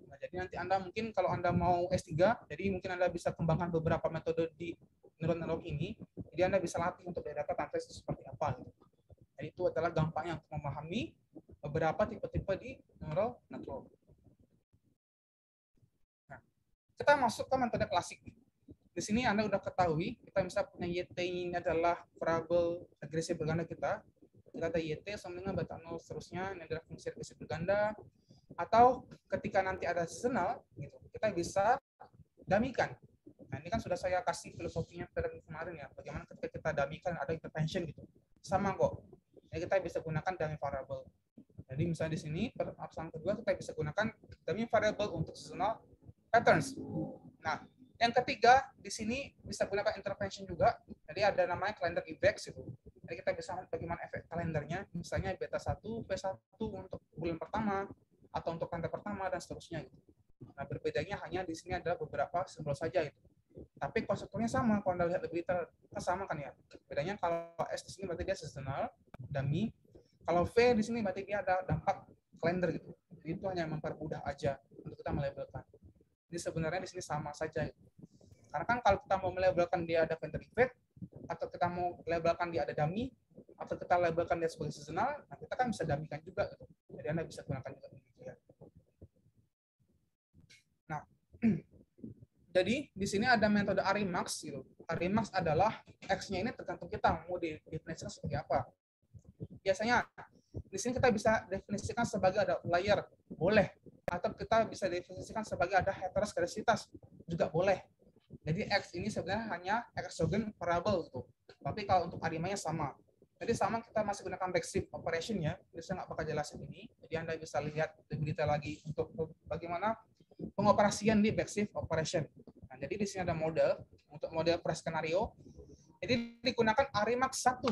Nah, jadi nanti Anda mungkin kalau Anda mau S3, jadi mungkin Anda bisa kembangkan beberapa metode di neuron ini, jadi Anda bisa latih untuk data time series seperti apa. Gitu. Jadi itu adalah gampangnya untuk memahami beberapa tipe-tipe di neural network. Nah, kita masuk ke metode klasik. Di sini Anda sudah ketahui, kita bisa punya YT ini adalah variable regresi berganda kita. Kita ada YT sama dengan beta 0 seterusnya, ini adalah fungsi regresi berganda. Atau ketika nanti ada seasonal, gitu, kita bisa damikan. Nah, ini kan sudah saya kasih filosofinya kemarin ya, bagaimana ketika kita damikan ada intervention gitu. Sama kok. Jadi kita bisa gunakan dummy variable. Jadi misalnya di sini opsi kedua kita bisa gunakan dummy variable untuk seasonal patterns. Nah, yang ketiga di sini bisa gunakan intervention juga. Jadi ada namanya calendar effects itu. Jadi kita bisa melihat bagaimana efek kalendernya, misalnya beta 1, P1 untuk bulan pertama atau untuk kalender pertama dan seterusnya gitu. Nah, berbedanya hanya di sini ada beberapa simbol saja itu. Tapi konsepnya sama, kalau Anda lihat lebih detail sama kan ya. Bedanya kalau S di sini berarti dia seasonal, dummy. Kalau V di sini berarti dia ada dampak kalender gitu. Jadi itu hanya mempermudah aja untuk kita melabelkan. Jadi sebenarnya di sini sama saja. Karena kan kalau kita mau melabelkan dia ada calendar effect, atau kita mau labelkan dia ada dummy, atau kita labelkan dia sebagai seasonal, nah kita kan bisa damikan juga gitu. Jadi Anda bisa gunakan juga demikian. Nah, jadi di sini ada metode Arimax gitu. Arimax adalah X-nya ini tergantung kita mau didefinisikan sebagai apa. Biasanya di sini kita bisa definisikan sebagai ada layer, boleh. Atau kita bisa definisikan sebagai ada heteroskedasitas, juga boleh. Jadi X ini sebenarnya hanya exogen variable gitu. Tapi kalau untuk arimanya sama. Jadi sama kita masih gunakan backstreet operation ya. Jadi saya nggak bakal jelasin ini. Jadi Anda bisa lihat lebih detail lagi untuk bagaimana pengoperasian di backstreet operation. Nah, jadi di sini ada model untuk model pre-skenario. Jadi digunakan Arimax 1.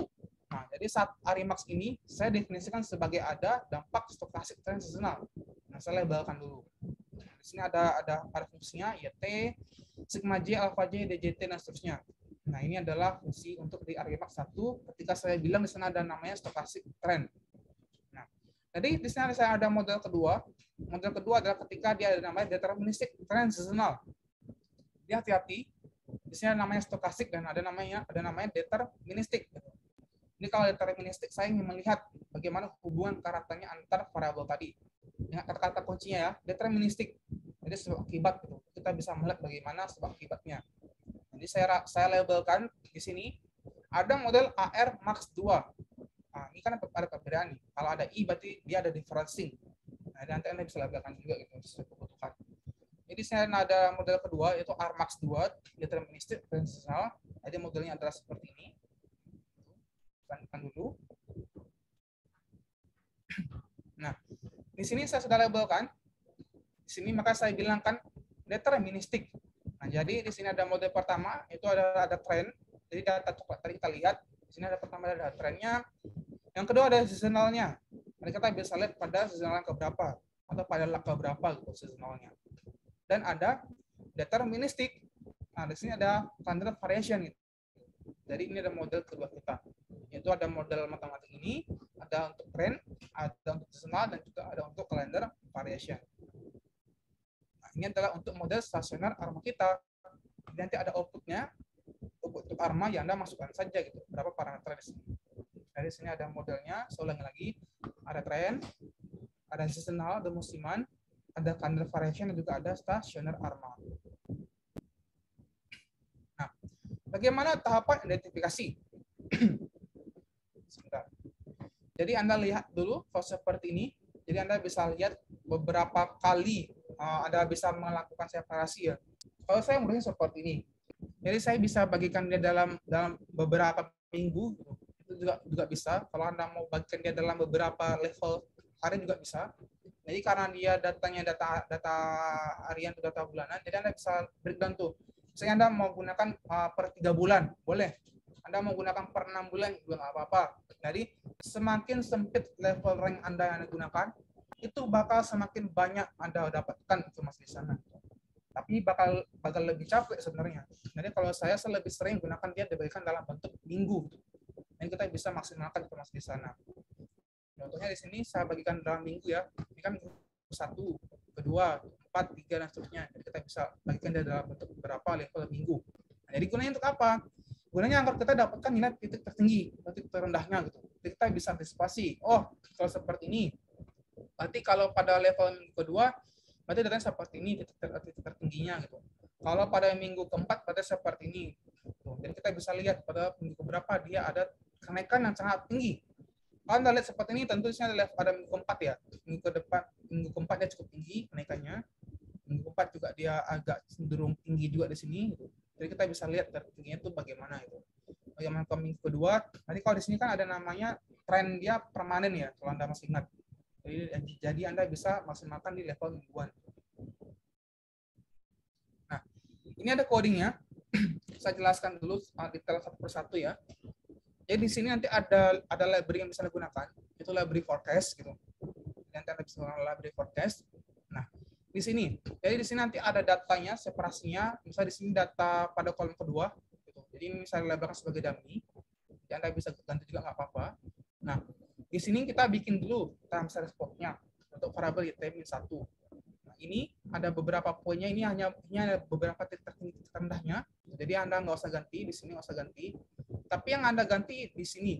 Nah, jadi saat Arimax ini saya definisikan sebagai ada dampak stokastik transisional. Nah, saya labelkan dulu. Nah, di sini ada fungsinya YT, sigma J, alpha J, DJT dan seterusnya. Nah, ini adalah fungsi untuk di Arimax 1 ketika saya bilang di sana ada namanya stokastik trend. Nah, jadi di sini saya ada model kedua. Model kedua adalah ketika dia ada namanya deterministic transitional. Dia hati-hati. Di sini ada namanya stokastik dan ada namanya deterministic. Ini kalau deterministik saya ingin melihat bagaimana hubungan karakternya antar variabel tadi. Dengan kata-kata kuncinya ya, deterministik. Jadi sebab akibat gitu. Kita bisa melihat bagaimana sebab akibatnya. Jadi saya labelkan di sini ada model AR Max 2. Nah, ini kan ada perbedaan nih. Kalau ada I berarti dia ada differencing. Nah, nanti Anda bisa labelkan juga gitu sesuai kebutuhan. Jadi saya ada model kedua yaitu R Max 2 deterministik transitional. Jadi modelnya adalah seperti ini. Lanjutkan dulu. Nah, di sini saya sudah labelkan. Di sini maka saya bilangkan deterministik. Nah, jadi di sini ada model pertama itu ada trend. Jadi data coklat tadi kita lihat. Di sini ada pertama ada trendnya. Yang kedua ada seasonalnya. Jadi kita bisa lihat pada seasonal ke berapa atau pada lak ke berapa gitu seasonalnya. Dan ada deterministik. Nah, di sini ada calendar variation gitu. Jadi ini ada model kedua kita, yaitu ada model matematik ini, ada untuk trend, ada untuk seasonal, dan juga ada untuk calendar variation. Nah, ini adalah untuk model stasioner ARMA kita. Jadi nanti ada outputnya, output untuk ARMA yang Anda masukkan saja gitu, berapa parameter di sini. Dari sini ada modelnya, saya ulangi lagi, ada trend, ada seasonal, ada musiman, ada calendar variation, dan juga ada stasioner ARMA. Nah, bagaimana tahapan identifikasi? Sebentar. Jadi Anda lihat dulu kalau seperti ini. Jadi Anda bisa lihat beberapa kali Anda bisa melakukan separasi ya. Kalau saya mudahnya seperti ini. Jadi saya bisa bagikan dia dalam beberapa minggu. Itu juga bisa. Kalau Anda mau bagikan dia dalam beberapa level hari juga bisa. Jadi karena dia datanya data harian atau data bulanan, jadi Anda bisa breakdown tuh. Misalnya Anda mau gunakan per 3 bulan, boleh. Anda mau gunakan per 6 bulan juga nggak apa-apa. Jadi semakin sempit level rank Anda yang Anda gunakan, itu bakal semakin banyak Anda dapatkan informasi di sana. Tapi bakal lebih capek sebenarnya. Jadi kalau saya lebih sering gunakan dia diberikan dalam bentuk minggu. Dan kita bisa maksimalkan informasi di sana. Contohnya di sini saya bagikan dalam minggu ya. Ini kan satu, kedua, 4, 3 dan seterusnya. Jadi kita bisa bagikan dia dalam bentuk berapa level minggu. Nah, jadi gunanya untuk apa? Gunanya agar kita dapatkan nilai titik tertinggi, titik terendahnya gitu. Jadi kita bisa antisipasi. Oh, kalau seperti ini. Berarti kalau pada level minggu kedua, berarti datanya seperti ini titik tertingginya gitu. Kalau pada minggu keempat, berarti seperti ini. Jadi kita bisa lihat pada minggu berapa dia ada kenaikan yang sangat tinggi. Kalau Anda lihat seperti ini, tentu di sini ada minggu keempat ya. Minggu keempat dia cukup tinggi kenaikannya. Minggu keempat juga dia agak cenderung tinggi juga di sini. Gitu. Jadi kita bisa lihat tertingginya itu bagaimana itu. Bagaimana ke minggu kedua. Nanti kalau di sini kan ada namanya tren dia permanen ya, kalau Anda masih ingat. Jadi Anda bisa maksimalkan di level mingguan. Nah, ini ada codingnya. Saya jelaskan dulu detail satu persatu ya. Jadi di sini nanti ada library yang bisa digunakan, itu library forecast gitu. Nanti Anda bisa menggunakan library forecast. Nah, di sini. Jadi di sini nanti ada datanya, separasinya. Misalnya di sini data pada kolom kedua. Gitu. Jadi ini saya labelkan sebagai dummy. Jadi Anda bisa ganti juga nggak apa-apa. Nah, di sini kita bikin dulu time series plot-nya untuk variabel y-1. Nah, ini ada beberapa poinnya, ini hanya ada beberapa titik terendahnya. Jadi Anda nggak usah ganti, di sini nggak usah ganti. Tapi yang Anda ganti di sini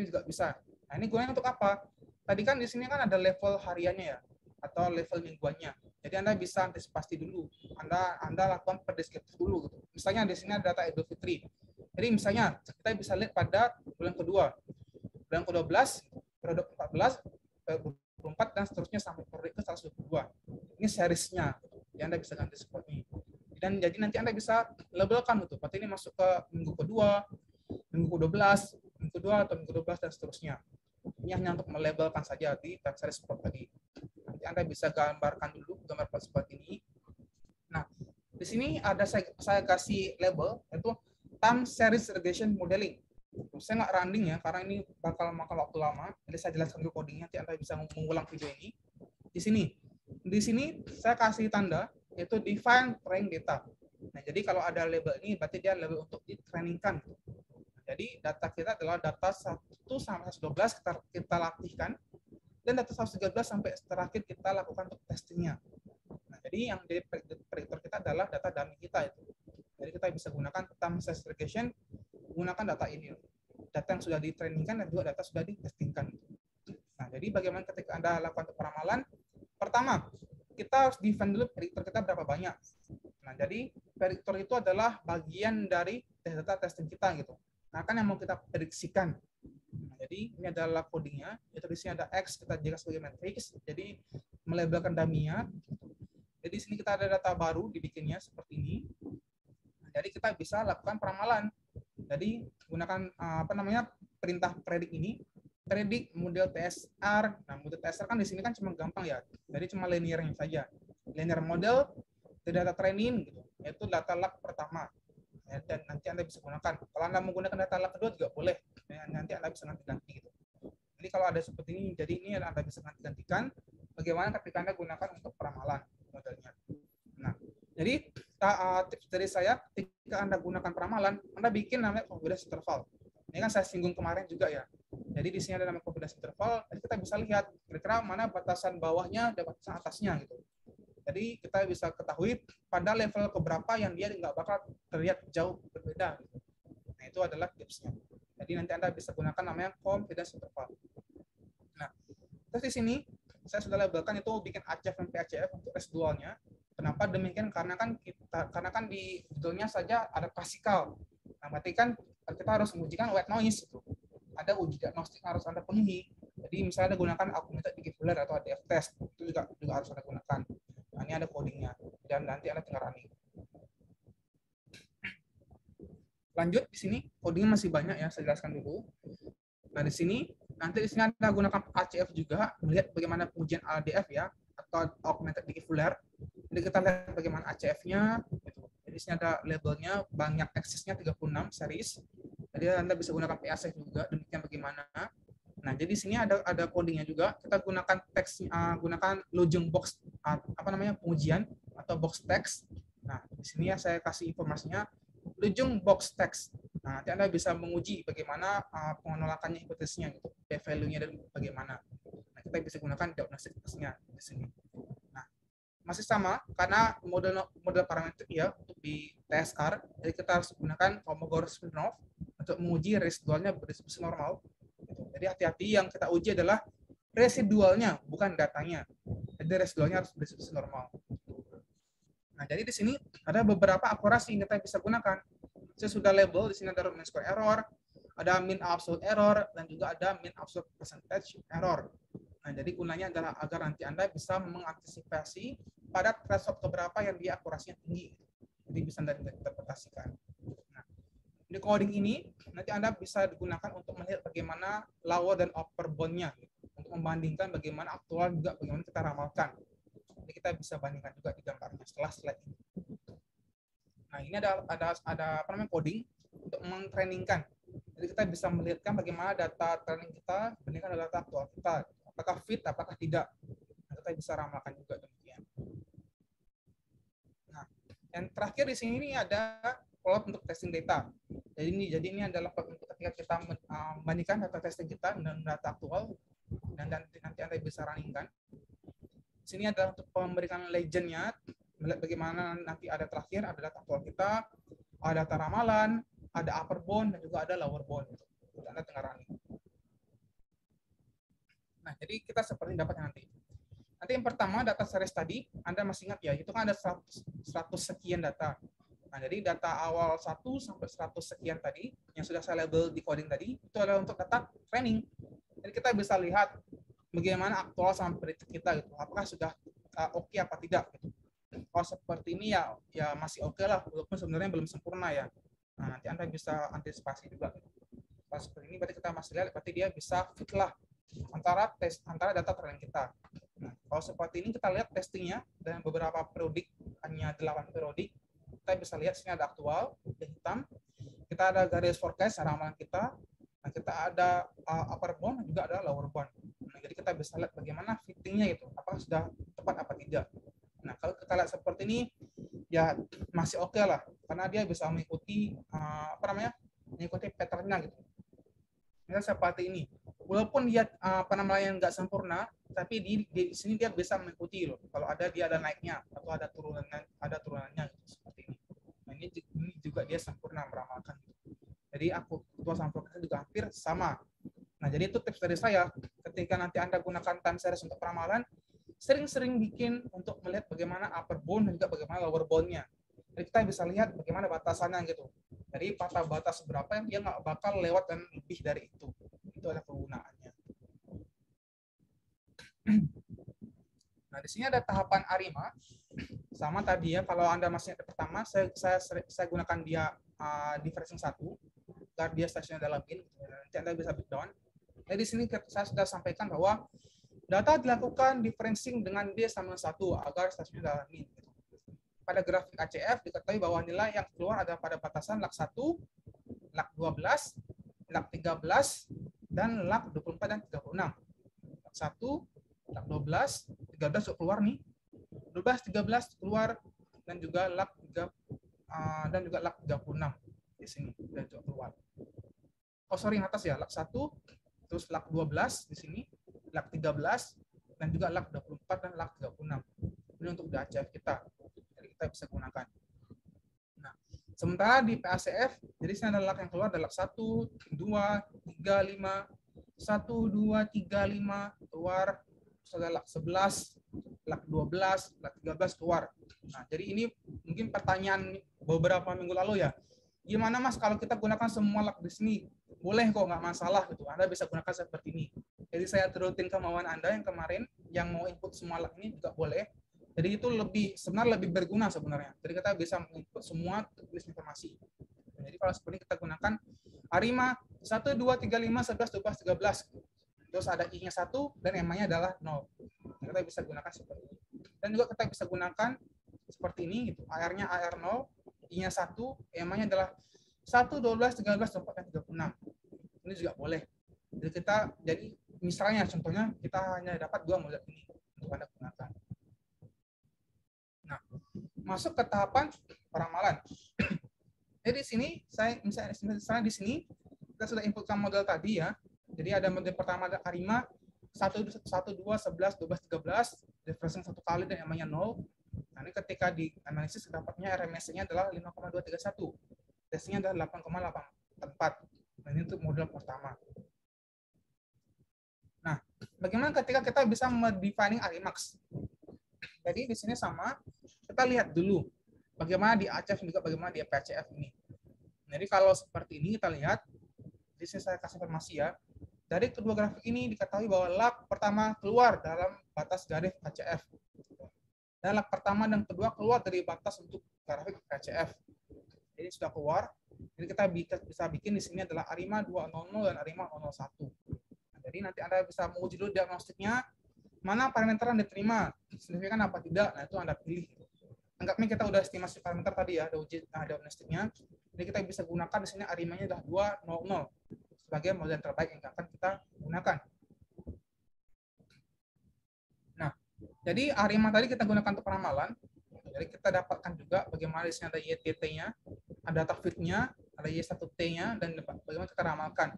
juga bisa. Nah, ini gunanya untuk apa? Tadi kan di sini kan ada level hariannya ya, atau level mingguannya. Jadi Anda bisa antisipasi dulu. Anda lakukan predeskriptif dulu gitu. Misalnya di sini ada data Idul Fitri. Jadi misalnya kita bisa lihat pada bulan kedua. Bulan ke-12, periode 14, 24 dan seterusnya sampai periode ke-122. Ini seriesnya. Jadi Anda bisa ganti seperti ini. Dan jadi nanti Anda bisa labelkan gitu. Berarti ini masuk ke minggu kedua, minggu ke-12, minggu kedua atau minggu 12 dan seterusnya. Ini hanya untuk melabelkan saja di time series plot tadi. Nanti Anda bisa gambarkan dulu gambar plot seperti ini. Nah, di sini ada saya kasih label yaitu time series regression modeling. Saya nggak running ya karena ini bakal makan waktu lama. Jadi saya jelaskan dulu codingnya, nanti Anda bisa mengulang video ini. Di sini saya kasih tanda yaitu define train data. Nah, jadi kalau ada label ini berarti dia label untuk di-trainingkan. Jadi data kita adalah data 1 sampai 112 kita latihkan dan data 113 sampai terakhir kita lakukan untuk testingnya. Nah, jadi yang jadi prediktor kita adalah data dummy kita itu. Jadi kita bisa gunakan time series regression menggunakan data ini. Data yang sudah di-trainingkan dan juga data sudah di-testingkan. Nah, jadi bagaimana ketika Anda lakukan peramalan? Pertama, kita harus define dulu prediktor kita berapa banyak. Nah, jadi prediktor itu adalah bagian dari data testing kita gitu. Nah, kan yang mau kita prediksikan. Nah, jadi ini adalah codingnya. Yaitu di sini ada X, kita jadikan sebagai matrix. Jadi melabelkan dummy-nya. Jadi di sini kita ada data baru dibikinnya seperti ini. Nah, jadi kita bisa lakukan peramalan. Jadi gunakan perintah predik ini. Predik model TSR. Nah, model TSR kan di sini kan cuma gampang ya. Jadi cuma linearnya saja. Linear model, data training gitu. Yaitu data lag pertama. Dan nanti Anda bisa gunakan. Kalau Anda menggunakan data lag kedua juga boleh. Nanti Anda bisa ganti-ganti gitu. Jadi kalau ada seperti ini, jadi ini Anda bisa ganti-gantikan. Bagaimana ketika Anda gunakan untuk peramalan modelnya. Nah, jadi tips dari saya, ketika Anda gunakan peramalan, Anda bikin namanya confidence interval. Ini kan saya singgung kemarin juga ya. Jadi di sini ada namanya confidence interval, jadi kita bisa lihat kira-kira mana batasan bawahnya dan batasan atasnya gitu. Jadi kita bisa ketahui pada level keberapa yang dia nggak bakal terlihat jauh berbeda. Gitu. Nah itu adalah tipsnya. Jadi nanti Anda bisa gunakan namanya confidence interval. Nah, terus di sini saya sudah labelkan itu bikin ACF dan PACF untuk residualnya. Kenapa demikian? Karena kan di judulnya saja ada klasikal. Nah, berarti kan kita harus mengujikan white noise itu. Ada uji diagnostik harus Anda penuhi. Jadi misalnya Anda gunakan augmented behavior atau ADF test, itu juga harus Anda gunakan. Nah, ini ada codingnya dan nanti Anda tinggal running. Lanjut di sini codingnya masih banyak ya, saya jelaskan dulu. Nah, di sini Anda gunakan ACF juga, melihat bagaimana pengujian ADF ya, atau augmented behavior. Jadi kita lihat bagaimana ACF-nya. Jadi di sini ada labelnya, banyak aksesnya 36 series. Jadi Anda bisa gunakan PACF juga, demikian bagaimana. Nah, jadi di sini ada codingnya juga. Kita gunakan teks, gunakan Lojong box, pengujian atau box text. Nah, di sini ya saya kasih informasinya. Lojong box text. Nah, nanti Anda bisa menguji bagaimana penolakannya hipotesisnya gitu, p-value-nya dan bagaimana. Nah, kita bisa gunakan diagnostic test-nya di sini. Nah, masih sama karena model parametrik ya untuk di TSR, jadi kita harus gunakan Kolmogorov-Smirnov untuk menguji residualnya berdistribusi normal. Gitu. Jadi hati-hati, yang kita uji adalah residualnya, bukan datanya. Jadi residualnya harus berdistribusi normal. Nah, jadi di sini ada beberapa akurasi yang kita bisa gunakan. Saya sudah label di sini ada mean square error, ada mean absolute error, dan juga ada mean absolute percentage error. Nah, jadi gunanya adalah agar nanti Anda bisa mengantisipasi pada threshold keberapa yang dia akurasinya tinggi. Jadi bisa Anda interpretasikan. Nah, di coding ini nanti Anda bisa digunakan untuk melihat bagaimana lower dan upper bound-nya, untuk membandingkan bagaimana aktual juga bagaimana kita ramalkan. Jadi kita bisa bandingkan juga di gambarnya setelah slide ini. Nah, ini ada coding untuk mentrainingkan. Jadi kita bisa melihatkan bagaimana data training kita bandingkan dengan data aktual kita. Apakah fit, apakah tidak. Nah, kita bisa ramalkan juga demikian. Nah, yang terakhir di sini ada plot untuk testing data. Jadi ini adalah plot untuk ketika kita membandingkan data testing kita dengan data aktual, dan nanti Anda bisa runningkan. Sini adalah untuk memberikan legend-nya, melihat bagaimana nanti ada terakhir, ada data aktual kita, ada data ramalan, ada upper bound, dan juga ada lower bound. Untuk Anda tengah running. Nah, jadi kita seperti dapatnya nanti. Nanti yang pertama, data series tadi, Anda masih ingat ya, itu kan ada 100 sekian data. Nah, jadi data awal 1 sampai 100 sekian tadi, yang sudah saya label di coding tadi, itu adalah untuk data training. Jadi kita bisa lihat bagaimana aktual sama prediksi kita gitu. Apakah sudah oke apa tidak gitu. Kalau seperti ini ya masih oke lah, walaupun sebenarnya belum sempurna ya. Nah, nanti Anda bisa antisipasi juga. Kalau seperti ini berarti kita masih lihat, berarti dia bisa fit lah antara data training kita. Nah, kalau seperti ini kita lihat testingnya dan beberapa periodik, hanya 8 periodik. Kita bisa lihat sini ada aktual, hitam. Kita ada garis forecast ramalan kita. Nah, kita ada upper bound dan juga ada lower bound. Nah, jadi kita bisa lihat bagaimana fittingnya itu, apakah sudah tepat apa tidak. Nah, kalau kita lihat seperti ini, ya masih oke lah, karena dia bisa mengikuti mengikuti pattern-nya gitu. Misalnya seperti ini, walaupun dia nggak sempurna, tapi di sini dia bisa mengikuti loh. Kalau dia ada naiknya atau ada turunannya gitu, seperti ini. Nah, ini juga dia sempurna meramalkan. Jadi aktual sama forecast juga hampir sama. Nah, jadi itu tips dari saya. Ketika nanti Anda gunakan time series untuk peramalan, sering-sering bikin untuk melihat bagaimana upper bound dan juga bagaimana lower bound-nya. Jadi kita bisa lihat bagaimana batasannya gitu. Jadi batas berapa yang dia nggak bakal lewat dan lebih dari itu. Itu adalah kegunaannya. Nah, di sini ada tahapan ARIMA. Sama tadi ya, kalau Anda masih yang pertama, saya gunakan dia di versi 1, agar dia stasiunnya dalam bin. Nanti Anda bisa breakdown. Jadi di sini saya sudah sampaikan bahwa data dilakukan differencing dengan D sama 1 agar stasiunnya dalam bin. Pada grafik ACF diketahui bahwa nilai yang keluar ada pada batasan LAK 1, LAK 12, LAK 13, dan LAK 24 dan 36. LAK 1, LAK 12, 13 keluar nih. 12, 13 keluar, dan juga LAK dan juga lag 36 di sini dan juga keluar. Oh sorry, yang atas ya, lag 1, terus lag 12 di sini, lag 13, dan juga lag 24 dan lag 36. Ini untuk DHCF kita. Jadi kita bisa gunakan. Nah, sementara di PACF, jadi sini ada lag yang keluar, ada lag 1, 2, 3, 5, 1, 2, 3, 5 keluar, terus ada lag 11, lag 12, lag 13 keluar. Nah, jadi ini mungkin pertanyaan beberapa minggu lalu ya. Gimana Mas kalau kita gunakan semua lag di sini? Boleh kok, nggak masalah gitu. Anda bisa gunakan seperti ini. Jadi saya turutin kemauan Anda yang kemarin, yang mau input semua lag ini juga boleh. Jadi itu sebenarnya lebih berguna sebenarnya. Jadi kita bisa menginput semua list informasi. Jadi kalau seperti ini kita gunakan ARIMA 1, 2, 3, 5, 11, 12, 13. Terus ada I-nya 1 dan EMA-nya adalah 0. Kita bisa gunakan seperti ini. Dan juga kita bisa gunakan seperti ini gitu. AR-nya AR0, I-nya 1, EMA-nya adalah 1, 12, 13, 24, dan 36. Ini juga boleh. Jadi misalnya contohnya kita hanya dapat 2 model ini untuk Anda gunakan. Nah, masuk ke tahapan peramalan. Jadi di sini misalnya di sini kita sudah inputkan model tadi ya. Jadi ada model pertama ada ARIMA 1, 2, 11, 12, 13, refreshing 1 kali dan EMA-nya 0. Nah, ini ketika di analisis dapatnya RMS-nya adalah 5,231. Tesnya adalah 8,84. Nah, ini untuk model pertama. Nah, bagaimana ketika kita bisa mendefining Arimax? Jadi di sini sama, kita lihat dulu bagaimana di ACF juga bagaimana di PACF ini. Jadi kalau seperti ini kita lihat, di sini saya kasih informasi ya. Dari kedua grafik ini diketahui bahwa lag pertama keluar dalam batas garis PACF. Dan lag pertama dan kedua keluar dari batas untuk grafik PACF. Jadi sudah keluar. Jadi kita bisa bikin di sini adalah ARIMA 200 dan ARIMA 001. Nah, jadi nanti Anda bisa menguji dulu diagnostiknya, mana parameter yang diterima, signifikan apa tidak, nah itu Anda pilih. Anggapnya kita udah estimasi parameter tadi ya, ada uji diagnostiknya. Jadi kita bisa gunakan di sini ARIMA-nya adalah 200 sebagai model terbaik yang akan kita gunakan. Nah, jadi ARIMA tadi kita gunakan untuk peramalan. Jadi kita dapatkan juga bagaimana di sini ada YTT-nya, ada data fit-nya, ada Y1T-nya, dan bagaimana kita ramalkan.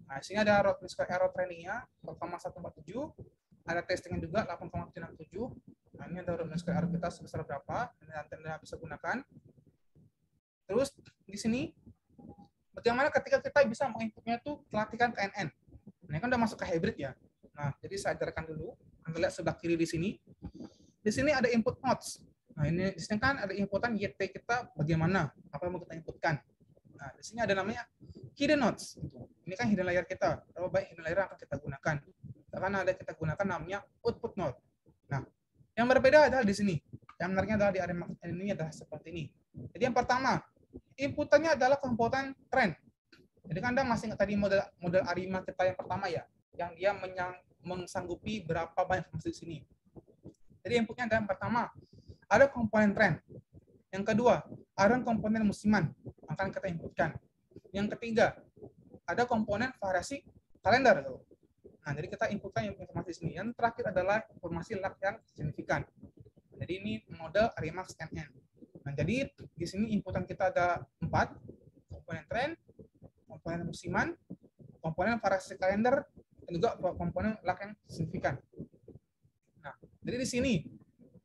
Nah, di sini ada error training-nya 4,147, ada testingnya juga 8,97. Nah, ini ada error kita sebesar berapa, dan Anda bisa gunakan. Terus di sini bagaimana ketika kita bisa menginputnya itu pelatihan KNN. Ini kan udah masuk ke hybrid ya. Nah, jadi saya ajarkan dulu. Anda lihat sebelah kiri di sini. Di sini ada input nodes. Nah, ini di sini kan ada inputan YT kita bagaimana, apa yang mau kita inputkan. Nah, di sini ada namanya hidden nodes. Ini kan hidden layer kita. Berapa banyak hidden layer yang akan kita gunakan. Karena ada kita gunakan namanya output node. Nah, yang berbeda adalah di sini. Yang menariknya adalah di area ini adalah seperti ini. Jadi yang pertama, inputannya adalah komponen trend. Jadi kan Anda masih ingat tadi model ARIMA kita yang pertama ya, yang dia mengsanggupi berapa banyak informasi di sini. Jadi inputnya adalah yang pertama, ada komponen trend. Yang kedua, ada komponen musiman akan kita inputkan. Yang ketiga, ada komponen variasi kalender. Nah, jadi kita inputkan informasi di sini. Yang terakhir adalah informasi lag yang signifikan. Jadi ini model Arimax NN. Nah, jadi di sini inputan kita ada 4, komponen trend, komponen musiman, komponen variasi kalender, dan juga komponen lag yang signifikan. Nah, jadi di sini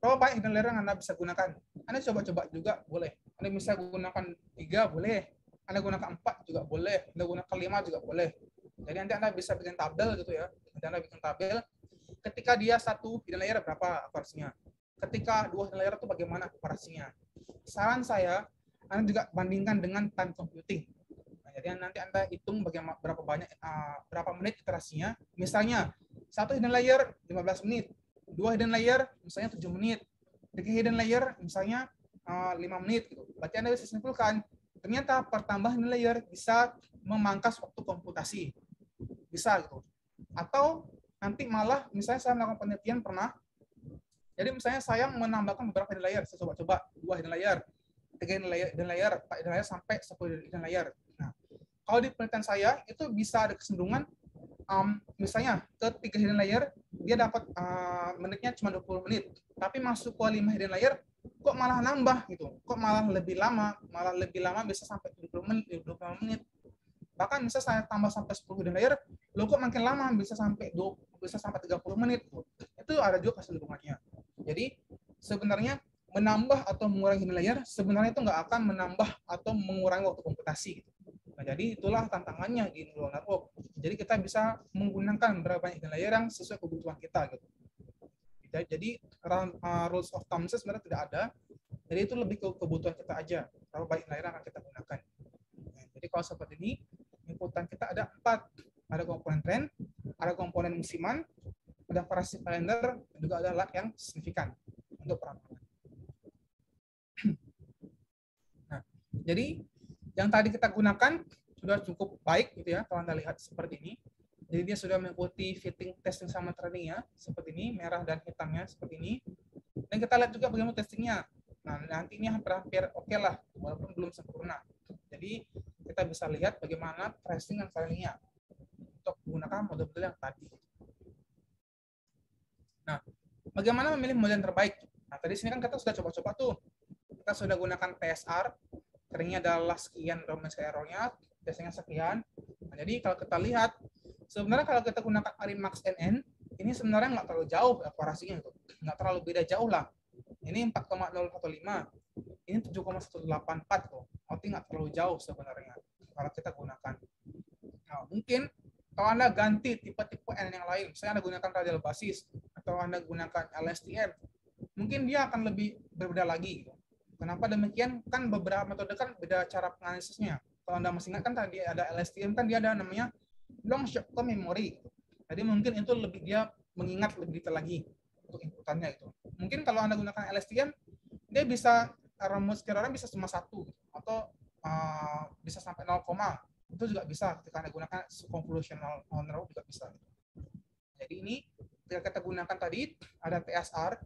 berapa banyak hidden layer yang Anda bisa gunakan? Anda coba-coba juga boleh. Anda bisa gunakan 3 boleh. Anda gunakan 4 juga boleh. Anda gunakan 5 juga boleh. Jadi nanti Anda bisa bikin tabel gitu ya. Nanti Anda bikin tabel. Ketika dia 1 hidden layer berapa akurasinya? Ketika 2 hidden layer itu bagaimana akurasinya? Saran saya, Anda juga bandingkan dengan time computing. Nah, jadi nanti Anda hitung bagaimana berapa menit iterasinya. Misalnya 1 hidden layer 15 menit. 2 hidden layer misalnya 7 menit, 3 hidden layer misalnya 5 menit gitu. Berarti Anda bisa simpulkan ternyata pertambahan hidden layer bisa memangkas waktu komputasi. Bisa gitu. Atau nanti malah misalnya saya melakukan penelitian pernah, jadi misalnya saya menambahkan beberapa hidden layer, saya coba-coba 2 hidden layer, 3 hidden layer, 4 hidden layer sampai 10 hidden layer. Nah, kalau di penelitian saya itu bisa ada kecenderungan misalnya ke 3 hidden layer dia dapat menitnya cuma 20 menit, tapi masuk ke 5 hidden layer kok malah nambah gitu, kok malah lebih lama bisa sampai 25 menit. Bahkan bisa saya tambah sampai 10 hidden layer, lo kok makin lama bisa sampai 30 menit. Itu ada juga kecenderungannya. Jadi sebenarnya menambah atau mengurangi hidden layer sebenarnya itu nggak akan menambah atau mengurangi waktu komputasi gitu. Nah, jadi itulah tantangannya di neural network. Jadi kita bisa menggunakan berapa banyak hidden layer yang sesuai kebutuhan kita gitu. Jadi rules of thumb sebenarnya tidak ada. Jadi itu lebih ke kebutuhan kita aja. Berapa banyak layer yang akan kita gunakan. Nah, jadi kalau seperti ini, inputan kita ada 4. Ada komponen trend, ada komponen musiman, ada variasi kalender, dan juga ada lag yang signifikan untuk peramalan. Nah, jadi yang tadi kita gunakan sudah cukup baik gitu ya, kalau Anda lihat seperti ini. Jadi dia sudah mengikuti fitting, testing, sama trainingnya seperti ini, merah dan hitamnya seperti ini. Dan kita lihat juga bagaimana testingnya. Nah, nanti ini hampir oke lah, walaupun belum sempurna. Jadi kita bisa lihat bagaimana tracing dan trainingnya untuk menggunakan model-model yang tadi. Nah, bagaimana memilih model yang terbaik? Nah, tadi sini kan kita sudah coba-coba tuh. Kita sudah gunakan TSR, trainingnya adalah sekian, randomized error-nya, testingnya sekian. Nah, jadi kalau kita lihat, sebenarnya kalau kita gunakan Arimax NN, ini sebenarnya nggak terlalu jauh akurasinya itu, nggak terlalu beda jauh lah. Ini 4,015, ini 7,184 tuh. Berarti nggak terlalu jauh sebenarnya kalau kita gunakan. Nah, mungkin kalau Anda ganti tipe-tipe N yang lain, misalnya Anda gunakan radial basis atau Anda gunakan LSTM, mungkin dia akan lebih berbeda lagi. Kenapa demikian? Kan beberapa metode kan beda cara penganalisisnya. Kalau Anda masih ingat kan tadi ada LSTM, kan dia ada namanya long short term memory. Jadi mungkin itu lebih dia mengingat lebih detail lagi untuk inputannya itu. Mungkin kalau Anda gunakan LSTM, dia bisa rumus kira-kira bisa cuma 1 atau bisa sampai 0, itu juga bisa ketika Anda gunakan convolutional neural juga bisa. Jadi ini ketika kita gunakan tadi ada TSR,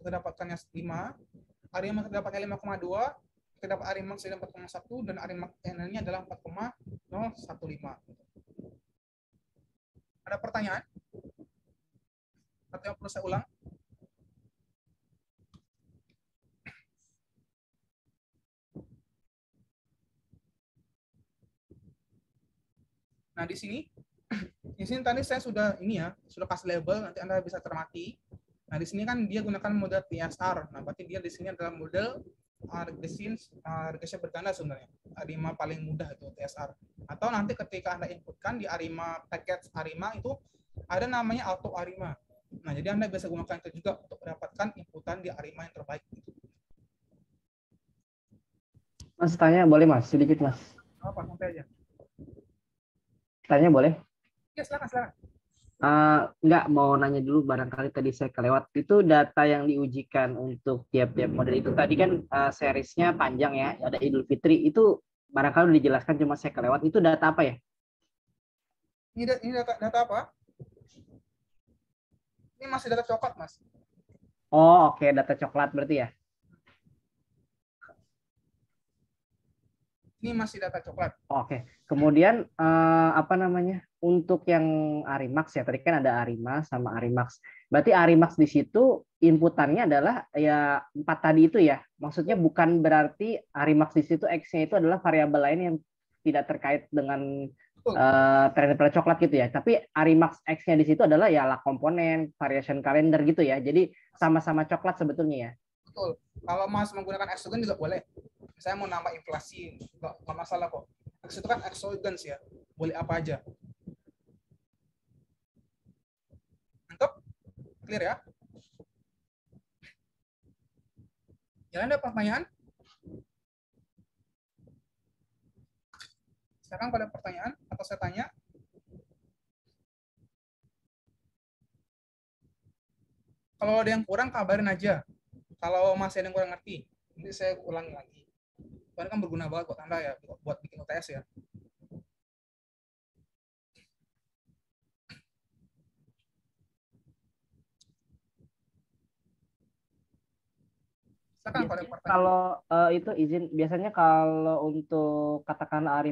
kita dapatkannya 5, Arimax kita dapatnya 5,2, kita dapat Arimax 4,1 dan Arimax NN-nya adalah 4,015. Ada pertanyaan? Atau yang perlu saya ulang? Nah, di sini tadi saya sudah sudah kasih label, nanti Anda bisa cermati. Nah, di sini kan dia gunakan model TSR. Nah, berarti dia di sini adalah model regression berganda sebenarnya. ARIMA paling mudah itu TSR. Atau nanti ketika Anda inputkan di ARIMA package ARIMA itu ada namanya auto ARIMA. Nah, jadi Anda bisa gunakan itu juga untuk mendapatkan inputan di ARIMA yang terbaik. Mas, tanya boleh Mas, sedikit Mas. Apa, santai aja. Tanya boleh? Ya, silakan. Nggak, mau nanya dulu, barangkali tadi saya kelewat. Itu data yang diujikan untuk tiap-tiap model itu tadi kan seriesnya panjang ya, ada Idul Fitri. Itu barangkali dijelaskan, cuma saya kelewat. Itu data apa ya? Ini data apa? Ini masih data coklat, Mas. Oh, oke, data coklat berarti ya? Ini masih data coklat. Oke. Kemudian apa namanya? Untuk yang Arimax ya, tadi kan ada Arima sama Arimax. Berarti Arimax di situ inputannya adalah ya 4 tadi itu ya. Maksudnya bukan berarti Arimax di situ X-nya itu adalah variabel lain yang tidak terkait dengan trend coklat gitu ya. Tapi Arimax X-nya di situ adalah ya lah komponen, variation calendar gitu ya. Jadi sama-sama coklat sebetulnya ya. Betul. Kalau Mas menggunakan exogen juga boleh. Saya mau nambah inflasi, nggak masalah kok. X itu kan exogens ya, boleh apa aja. Nangkep? Clear ya? Jangan ada pertanyaan? Sekarang kalau ada pertanyaan atau saya tanya? Kalau ada yang kurang, kabarin aja. Kalau masih ada yang kurang ngerti, nanti saya ulangi lagi. Karena kan berguna banget buat Anda ya, buat bikin UTS ya. Kalau itu izin, biasanya kalau untuk katakanlah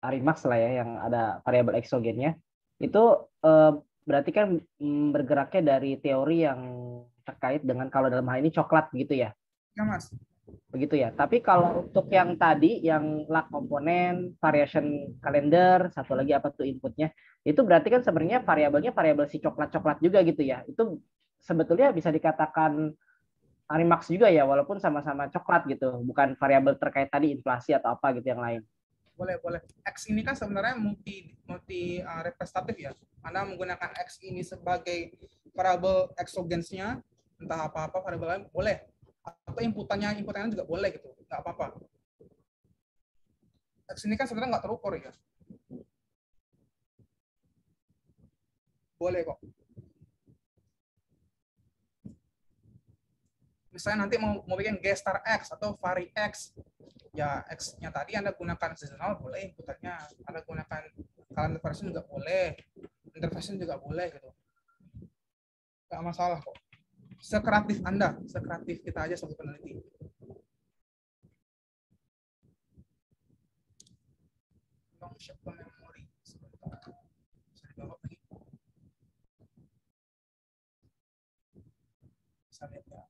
Arimax lah ya, yang ada variabel eksogennya, itu berarti kan bergeraknya dari teori yang terkait dengan, kalau dalam hal ini coklat gitu ya. Ya, Mas. Begitu ya. Tapi kalau untuk yang tadi, yang lag komponen, variation calendar, satu lagi apa tuh inputnya, itu berarti kan sebenarnya variabelnya variabel si coklat-coklat juga gitu ya. Itu sebetulnya bisa dikatakan Arimax juga ya, walaupun sama-sama coklat gitu, bukan variabel terkait tadi inflasi atau apa gitu yang lain. Boleh, boleh. X ini kan sebenarnya multi multi representatif ya. Anda menggunakan X ini sebagai variabel exogensnya, entah apa-apa variabel lain boleh. Atau inputannya juga boleh gitu, nggak apa-apa. X ini kan sebenarnya nggak terukur ya. Boleh kok. Misalnya nanti mau bikin G star X atau vari X, ya X-nya tadi Anda gunakan seasonal boleh inputannya, Anda gunakan calendar version juga boleh, interversion juga boleh gitu, nggak masalah kok. Sekreatif Anda, sekreatif kita aja sebagai peneliti. Long ship to memory sebentar, bisa dibawa lagi, bisa lihat ya.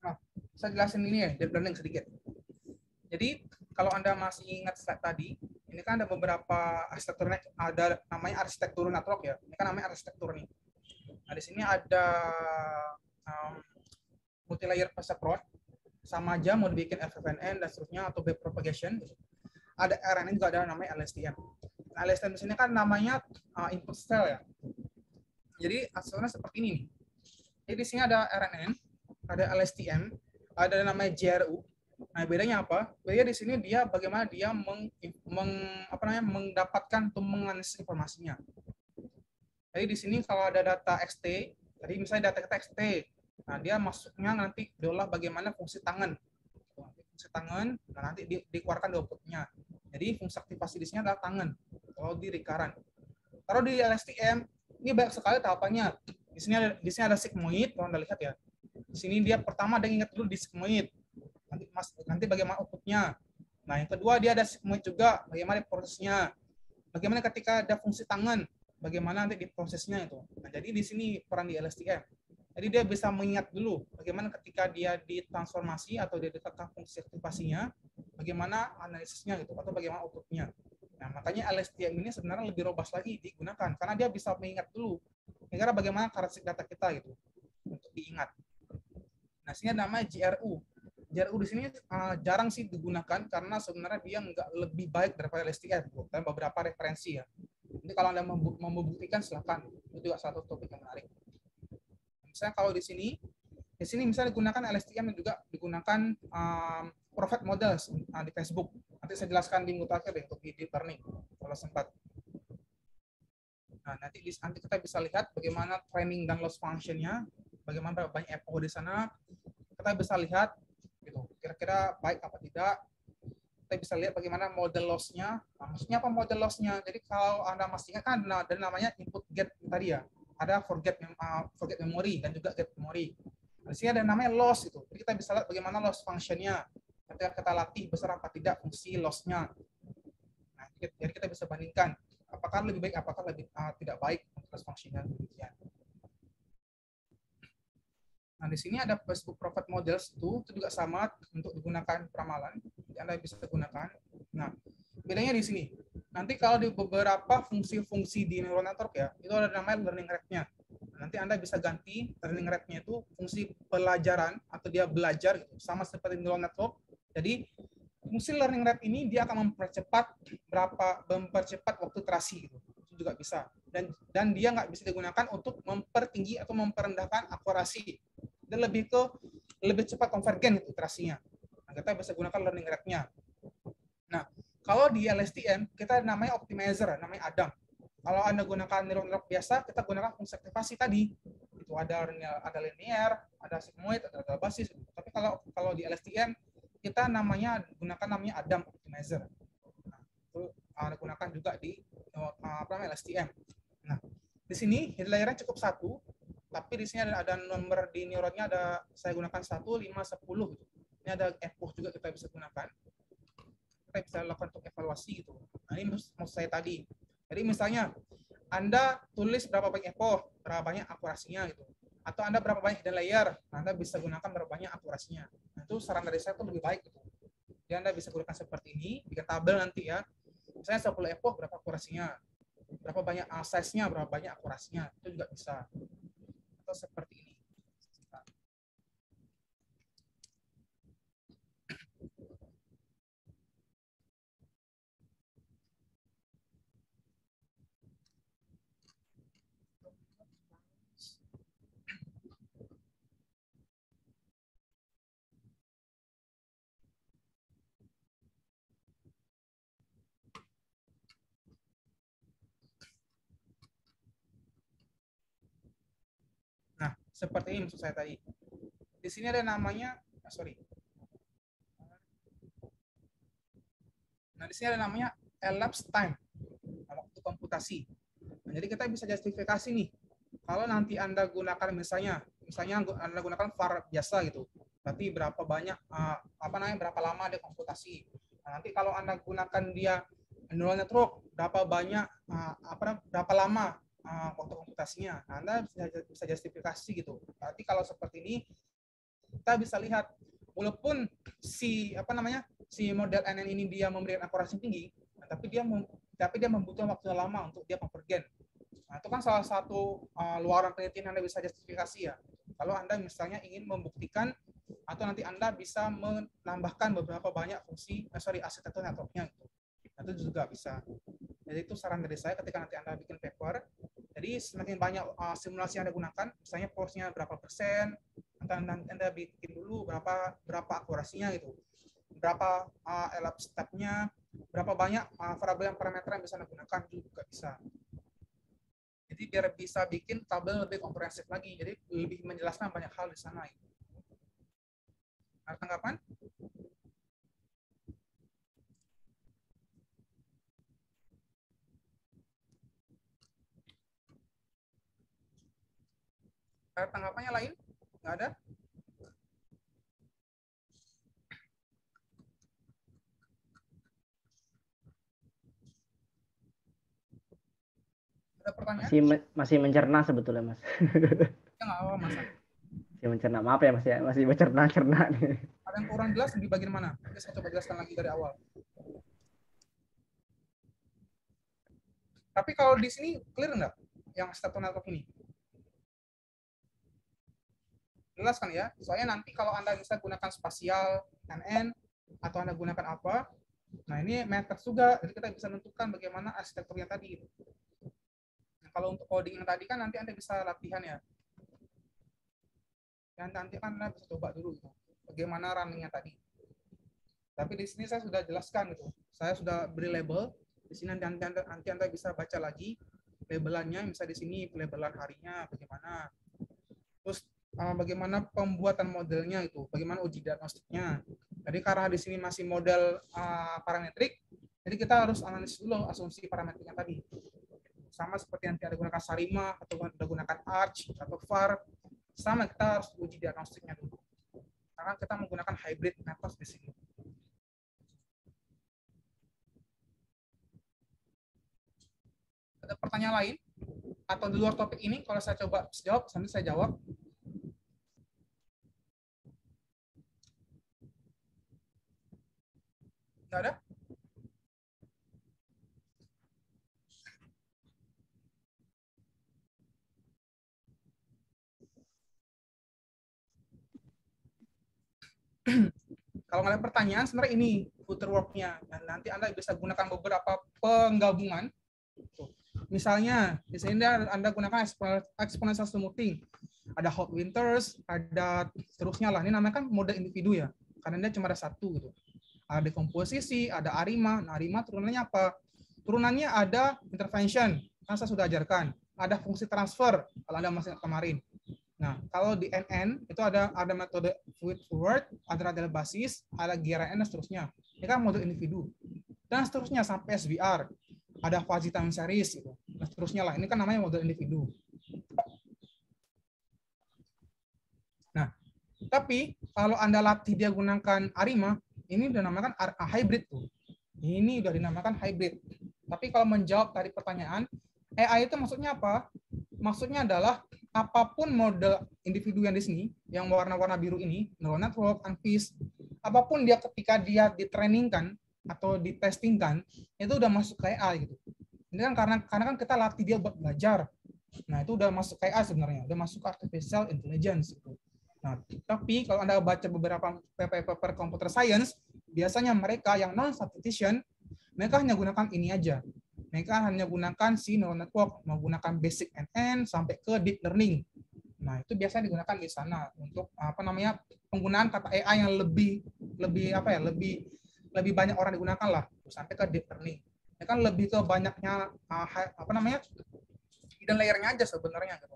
Nah, saya jelasin ini ya, deep learning sedikit. Jadi kalau Anda masih ingat slide tadi, ini kan ada beberapa arsitektur, ada namanya arsitektur network ya. Ini kan namanya arsitektur nih. Nah, di sini ada um, multi layer perceptron, sama aja mau dibikin FFNN dan seterusnya atau backpropagation. Ada RNN juga ada namanya LSTM. Nah, LSTM di sini kan namanya input style ya. Jadi asalnya seperti ini nih. Jadi di sini ada RNN, ada LSTM, ada namanya JRU. Nah, bedanya apa? Bedanya di sini dia bagaimana dia mendapatkan atau menganalisis informasinya. Jadi di sini kalau ada data XT, jadi misalnya data kita XT, nah dia masuknya nanti diolah bagaimana fungsi tangan. Fungsi tangan, nah nanti dikeluarkan di outputnya. Jadi fungsi aktivasi di sini adalah tangan, kalau di recurrent. Kalau di LSTM, ini banyak sekali tahapannya. Di sini ada sigmoid, kalau Anda lihat ya. Di sini dia pertama ada ingat dulu di sigmoid. Nanti bagaimana outputnya. Nah, yang kedua dia ada sigmoid juga, bagaimana prosesnya. Bagaimana ketika ada fungsi tangan, bagaimana nanti di prosesnya itu. Nah, jadi di sini peran di LSTM. Jadi dia bisa mengingat dulu bagaimana ketika dia ditransformasi atau dia ditetapkan fungsi aktivasinya, bagaimana analisisnya gitu atau bagaimana outputnya. Nah, makanya LSTM ini sebenarnya lebih robust lagi digunakan karena dia bisa mengingat dulu kira bagaimana karakteristik data kita gitu untuk diingat. Nah, sini namanya JRU. JRU di sini jarang sih digunakan karena sebenarnya dia nggak lebih baik daripada LSTM. Dan beberapa referensi ya. Jadi kalau Anda membuktikan silahkan. Itu juga satu topik yang menarik. Misalnya kalau di sini misalnya digunakan LSTM dan juga digunakan profit models di Facebook. Nanti saya jelaskan di minggu terakhir deh untuk di deep learning kalau sempat. Nah, nanti kita bisa lihat bagaimana training dan loss function-nya, bagaimana banyak FO di sana. Kita bisa lihat gitu, kira-kira baik apa tidak. Kita bisa lihat bagaimana model loss-nya. Nah, maksudnya apa model loss-nya? Jadi kalau Anda masih ingat kan ada namanya input get tadi ya. Ada forget memory dan juga get memory. Nah, di sini ada namanya loss itu. Jadi kita bisa lihat bagaimana loss function-nya. Ketika kita latih besar apa tidak fungsi loss-nya. Nah, jadi kita bisa bandingkan apakah lebih baik, apakah lebih tidak baik loss function-nya demikian. Nah, di sini ada Facebook Profit Models itu juga sama untuk digunakan peramalan. Jadi Anda bisa gunakan. Nah, bedanya di sini. Nanti kalau di beberapa fungsi-fungsi di neural network ya, itu ada namanya learning rate-nya. Nanti Anda bisa ganti learning rate-nya itu fungsi pelajaran atau dia belajar gitu, sama seperti neural network. Jadi fungsi learning rate ini dia akan mempercepat waktu terasi gitu. Itu juga bisa. Dan dia nggak bisa digunakan untuk mempertinggi atau memperendahkan akurasi. Dan lebih cepat konvergen itu iterasinya. Nah, kita bisa gunakan learning rate-nya. Nah, kalau di LSTM kita namanya optimizer, namanya Adam. Kalau Anda gunakan neural network biasa, kita gunakan fungsi aktivasi tadi. Itu ada linear, ada sigmoid, ada basis. Tapi kalau di LSTM kita gunakan namanya Adam optimizer. Nah, itu gunakan juga di apa namanya LSTM. Nah, di sini head layernya cukup 1, tapi di sini ada nomor di neuronnya, ada saya gunakan 1, 5, 10 gitu. Ini ada epoch juga kita bisa gunakan. Kita bisa lakukan untuk evaluasi gitu. Nah, ini maksud saya tadi. Jadi misalnya Anda tulis berapa banyak epoch, berapa banyak akurasinya gitu. Atau Anda berapa banyak hidden layer, Anda bisa gunakan berapa banyak akurasinya. Nah, itu saran dari saya itu lebih baik gitu. Jadi Anda bisa gunakan seperti ini, bikin tabel nanti ya. Misalnya 10 epoch berapa akurasinya, berapa banyak size-nya, berapa banyak akurasinya, itu juga bisa. Atau seperti ini. Nah, seperti ini maksud saya tadi. Di sini ada namanya, Nah, di sini ada namanya elapsed time, waktu komputasi. Nah, jadi kita bisa justifikasi nih, kalau nanti Anda gunakan misalnya Anda gunakan var biasa gitu, berarti berapa banyak berapa lama dia komputasi. Nah, nanti kalau Anda gunakan dia neural network, berapa banyak berapa lama waktu komputasinya. Nah, Anda bisa justifikasi gitu. Berarti kalau seperti ini kita bisa lihat, walaupun si model NN ini dia memberikan akurasi tinggi, tapi dia membutuhkan waktu lama untuk dia convergen. Nah, itu kan salah satu luaran penelitian Anda bisa justifikasi ya. Kalau Anda misalnya ingin membuktikan atau nanti Anda bisa menambahkan beberapa banyak fungsi arsitektur networknya gitu. Nah, itu juga bisa. Jadi itu saran dari saya ketika nanti Anda bikin paper. Jadi semakin banyak simulasi yang Anda gunakan, misalnya force-nya berapa persen, Anda bikin dulu berapa akurasinya gitu. Berapa elapsed step-nya, berapa banyak variabel yang parameter yang bisa Anda gunakan juga bisa. Jadi biar bisa bikin tabel lebih komprehensif lagi. Jadi lebih menjelaskan banyak hal di sana. Ada tanggapan? Ada tanggapannya lain? Nggak ada? Ada pertanyaan? Masih mencerna sebetulnya, Mas. Ya nggak apa-apa, Mas. Masih mencerna, maaf ya Mas ya, masih mencerna nih. Ada yang kurang jelas di bagian mana? Nanti saya coba jelaskan lagi dari awal. Tapi kalau di sini clear nggak yang arsitektur network ini? Jelas kan ya? Soalnya nanti kalau Anda bisa gunakan spasial, NN, atau Anda gunakan apa, nah ini matters juga. Jadi kita bisa menentukan bagaimana arsitekturnya tadi. Nah, kalau untuk coding yang tadi kan nanti Anda bisa latihan ya. Dan nanti kan Anda bisa coba dulu gitu, bagaimana runningnya tadi. Tapi di sini saya sudah jelaskan gitu. Saya sudah beri label. Di sini nanti Anda bisa baca lagi labelannya. Misalnya di sini labelan harinya bagaimana. Terus bagaimana pembuatan modelnya itu, bagaimana uji diagnostiknya. Jadi karena di sini masih model parametrik, jadi kita harus analisis dulu asumsi parametriknya tadi. Sama seperti yang kita gunakan Sarima atau kita gunakan Arch atau VAR, sama kita harus uji diagnostiknya dulu. Karena kita menggunakan hybrid metode di sini. Ada pertanyaan lain? Atau di luar topik ini, kalau saya coba jawab, sambil saya jawab. Nggak ada? Kalau nggak ada pertanyaan, sebenarnya ini footer work-nya. Dan nanti Anda bisa gunakan beberapa penggabungan. Misalnya, di sini Anda gunakan exponential smoothing. Ada hot winters, ada seterusnya lah. Ini namanya kan mode individu ya. Karena dia cuma ada satu gitu. Ada dekomposisi, ada ARIMA. Nah, ARIMA turunannya apa? Turunannya ada intervention, kan saya sudah ajarkan. Ada fungsi transfer, kalau Anda masih kemarin. Nah, kalau di NN itu ada metode fluid forward, ada radial basis, ada GRN dan seterusnya. Ini kan mode individu. Dan seterusnya sampai SVR. ada fuzzy time series gitu. Nah, seterusnya lah. Ini kan namanya model individu. Nah, tapi kalau Anda latih dia gunakan ARIMA, ini udah dinamakan hybrid tuh. Ini udah dinamakan hybrid. Tapi kalau menjawab tadi pertanyaan, AI itu maksudnya apa? Maksudnya adalah apapun model individu yang di sini, yang warna-warna biru ini, neural network, ANFIS, apapun dia ketika dia ditrainingkan atau ditestingkan, itu udah masuk ke AI gitu. Ini kan karena kan kita latih dia buat belajar. Nah, itu udah masuk ke AI sebenarnya, udah masuk ke artificial intelligence gitu. Nah, tapi kalau Anda baca beberapa paper computer science, biasanya mereka yang non-statistician, mereka hanya gunakan ini aja. Mereka hanya gunakan si neural network, menggunakan basic NN sampai ke deep learning. Nah, itu biasanya digunakan di sana untuk penggunaan kata AI yang lebih banyak orang digunakan lah sampai ke deep learning. Ya kan lebih ke banyaknya hidden layer-nya aja sebenarnya gitu.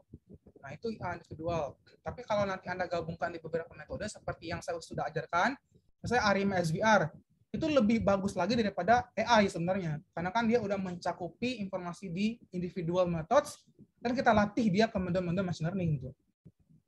Nah, itu individual. Tapi kalau nanti Anda gabungkan di beberapa metode seperti yang saya sudah ajarkan, misalnya ARIMA SVR, itu lebih bagus lagi daripada AI sebenarnya. Karena kan dia udah mencakupi informasi di individual methods, dan kita latih dia ke model-model machine learning gitu.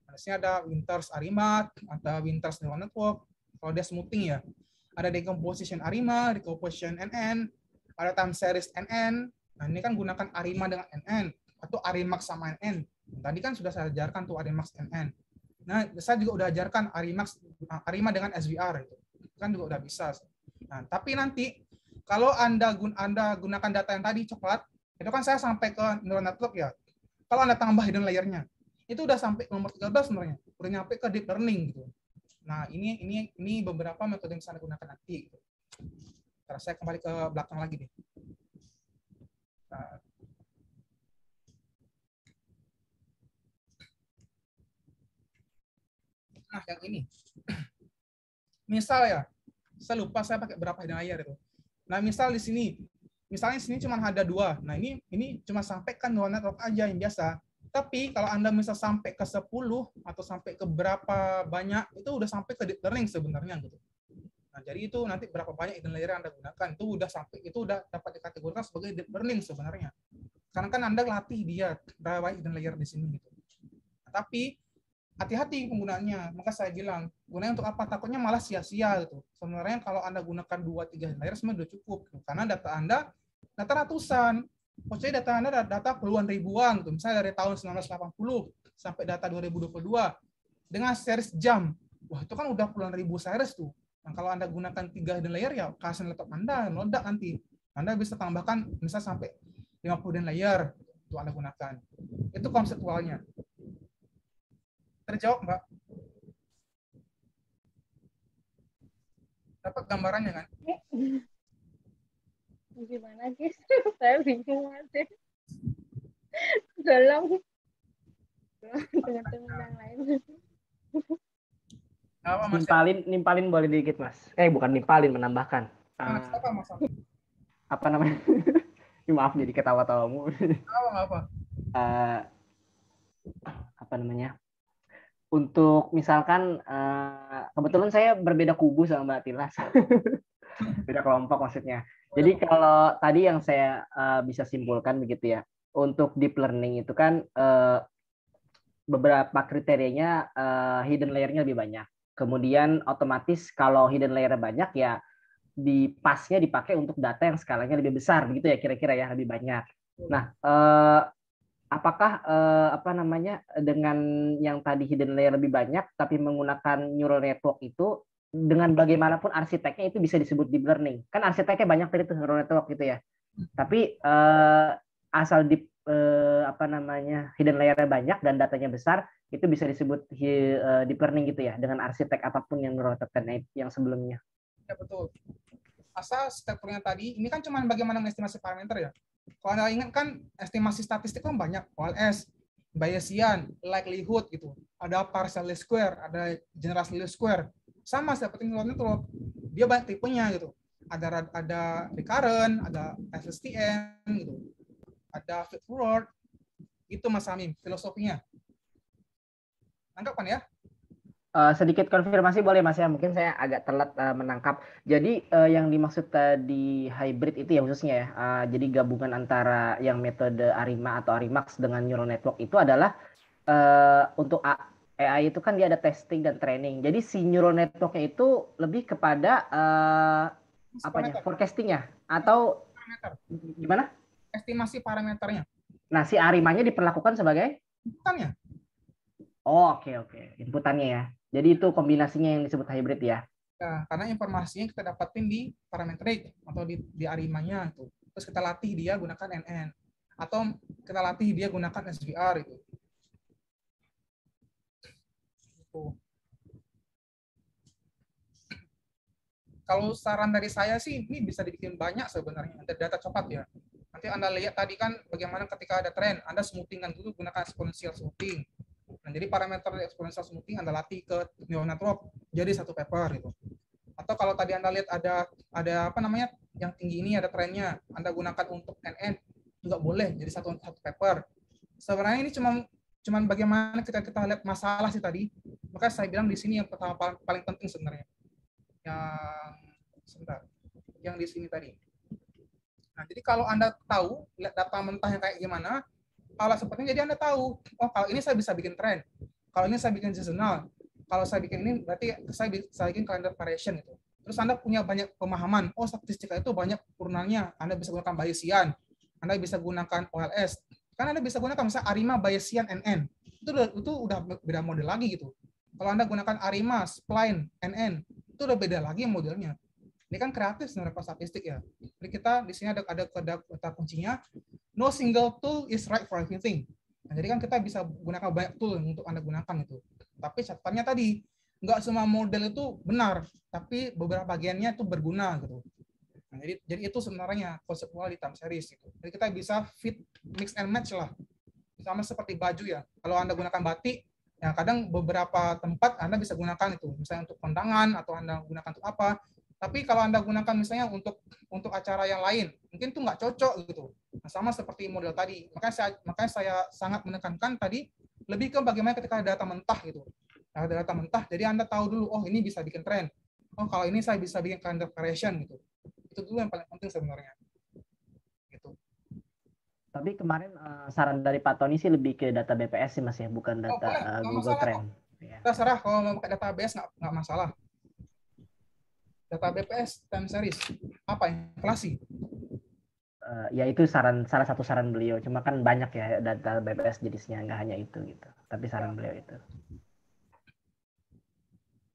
Harusnya ada Winters ARIMA, ada Winters neural network, kalau dia smoothing ya. Ada decomposition ARIMA, decomposition NN, ada time series NN. Nah, ini kan gunakan ARIMA dengan NN, atau ARIMAX sama NN. Tadi kan sudah saya ajarkan tuh ARIMAX NN. Nah, saya juga udah ajarkan ARIMA dengan SVR itu. Kan juga udah bisa. Nah, tapi nanti kalau Anda gunakan data yang tadi coklat, itu kan saya sampai ke neural network ya. Kalau Anda tambah hidden layer-nya, itu udah sampai nomor 13 sebenarnya. Udah nyampe ke deep learning gitu. Nah, ini beberapa metode yang saya gunakan nanti gitu. Terus saya kembali ke belakang lagi nih. Nah, yang ini. Misal ya, saya lupa saya pakai berapa hidden layer itu. Nah, misal di sini, misalnya di sini cuma ada 2. Nah, ini cuma sampai ke neural network aja yang biasa. Tapi kalau Anda misal sampai ke 10 atau sampai ke berapa banyak, itu udah sampai ke deep learning sebenarnya gitu. Nah, jadi itu nanti berapa banyak hidden layer yang Anda gunakan, itu udah dapat dikategorikan sebagai deep learning sebenarnya. Karena kan Anda latih dia berapa hidden layer di sini gitu. Nah, tapi hati-hati penggunaannya. Maka saya bilang, gunanya untuk apa? Takutnya malah sia-sia gitu. Sebenarnya kalau Anda gunakan 2-3 layer sebenarnya udah cukup. Gitu. Karena data Anda data ratusan. Maksudnya data Anda data puluhan ribuan gitu. Misalnya dari tahun 1980 sampai data 2022 dengan series jam. Wah, itu kan udah puluhan ribu series tuh. Nah, kalau Anda gunakan 3 hidden layer ya kasih laptop Anda meledak nanti. Anda bisa tambahkan misal sampai 50 hidden layer itu Anda gunakan. Itu konseptualnya. Terjawab, Mbak? Dapat gambarannya kan? Gimana guys? Saya bingung aja. Dalam teman-teman yang lain. Nimpalin boleh dikit mas. Bukan nimpalin, menambahkan. Apa namanya? Maaf jadi ketawa-tawamu. Apa? Apa namanya? Untuk misalkan kebetulan saya berbeda kubu sama Mbak Tilas. Beda kelompok maksudnya. Jadi kalau tadi yang saya bisa simpulkan begitu ya, untuk deep learning itu kan beberapa kriterianya hidden layer-nya lebih banyak. Kemudian otomatis kalau hidden layer banyak ya pasnya dipakai untuk data yang skalanya lebih besar begitu ya kira-kira ya, lebih banyak. Nah, apakah dengan yang tadi hidden layer lebih banyak tapi menggunakan neural network itu dengan bagaimanapun arsiteknya itu bisa disebut deep learning. Kan arsiteknya banyak dari itu neural network gitu ya. Tapi asal hidden layer-nya banyak dan datanya besar, itu bisa disebut deep learning gitu ya, dengan arsitek apapun yang neural network yang sebelumnya. Ya betul. Asal strukturnya tadi, ini kan cuma bagaimana mengestimasi parameter ya. Kalau Anda ingat kan estimasi statistik kan banyak, OLS, Bayesian, likelihood gitu. Ada partial least square, ada general least square. Sama seperti neural network. Dia banyak tipenya gitu. Ada recurrent, ada SSTM gitu. Ada feed forward. Itu Mas Hamim filosofinya. Nangkap kan ya? Sedikit konfirmasi boleh Mas ya, mungkin saya agak telat menangkap. Jadi yang dimaksud tadi hybrid itu ya khususnya ya, jadi gabungan antara yang metode ARIMA atau ARIMAX dengan neural network itu adalah untuk AI itu kan dia ada testing dan training. Jadi si neural networknya itu lebih kepada apanya? Parameter. Forecastingnya atau Parameter. gimana? Estimasi parameternya. Nah si ARIMA-nya diperlakukan sebagai Bukannya. oh, oke. Inputannya ya. Jadi itu kombinasinya yang disebut hybrid ya. Nah, karena informasinya kita dapatin di parametrik atau di ARIMA-nya itu. Terus kita latih dia gunakan NN atau kita latih dia gunakan SVR itu. Kalau saran dari saya sih ini bisa dibikin banyak sebenarnya data cepat ya. Nanti Anda lihat tadi kan bagaimana ketika ada tren, Anda smoothingkan dulu gunakan exponential smoothing. Nah, jadi parameter exponential smoothing Anda latih ke neural network jadi satu paper gitu. Atau kalau tadi Anda lihat ada apa namanya yang tinggi ini ada trennya, Anda gunakan untuk NN juga boleh jadi satu paper. Sebenarnya ini cuman bagaimana kita lihat masalah sih tadi. Maka saya bilang di sini yang pertama paling penting sebenarnya. Yang di sini tadi. Nah, jadi kalau Anda tahu lihat data mentahnya kayak gimana, kalau sepertinya jadi Anda tahu, oh kalau ini saya bisa bikin tren, kalau ini saya bikin seasonal, kalau saya bikin ini berarti saya bikin calendar variation itu. Terus Anda punya banyak pemahaman, oh statistika itu banyak turunannya, Anda bisa gunakan Bayesian, Anda bisa gunakan OLS, kan Anda bisa gunakan misalnya ARIMA, Bayesian, NN, itu udah beda model lagi gitu. Kalau Anda gunakan ARIMA, Spline, NN, itu udah beda lagi modelnya. Ini kan kreatif sebenarnya statistik ya. Jadi kita di sini ada kata kuncinya, no single tool is right for everything. Nah, jadi kan kita bisa gunakan banyak tool untuk Anda gunakan itu. Tapi catatannya tadi, nggak semua model itu benar, tapi beberapa bagiannya itu berguna gitu. Nah, jadi itu sebenarnya konseptual di time series gitu. Jadi kita bisa fit, mix and match lah. Sama seperti baju ya. Kalau Anda gunakan batik, ya kadang beberapa tempat Anda bisa gunakan itu, misalnya untuk kondangan atau Anda gunakan untuk apa. Tapi kalau Anda gunakan misalnya untuk acara yang lain, mungkin itu nggak cocok gitu. Nah, sama seperti model tadi. Makanya saya sangat menekankan tadi lebih ke bagaimana ketika ada data mentah gitu. Nah, ada data mentah, jadi Anda tahu dulu, oh ini bisa bikin tren. Oh kalau ini saya bisa bikin calendar variation gitu. Itu dulu yang paling penting sebenarnya. Gitu. Tapi kemarin saran dari Pak Tony sih lebih ke data BPS sih Mas ya, bukan data Google Trend. Ya. Terserah kalau mau pakai database nggak masalah. Data BPS time series apa inflasi? Ya itu salah satu saran beliau. Cuma kan banyak ya data BPS jenisnya, nggak hanya itu gitu. Tapi saran beliau itu.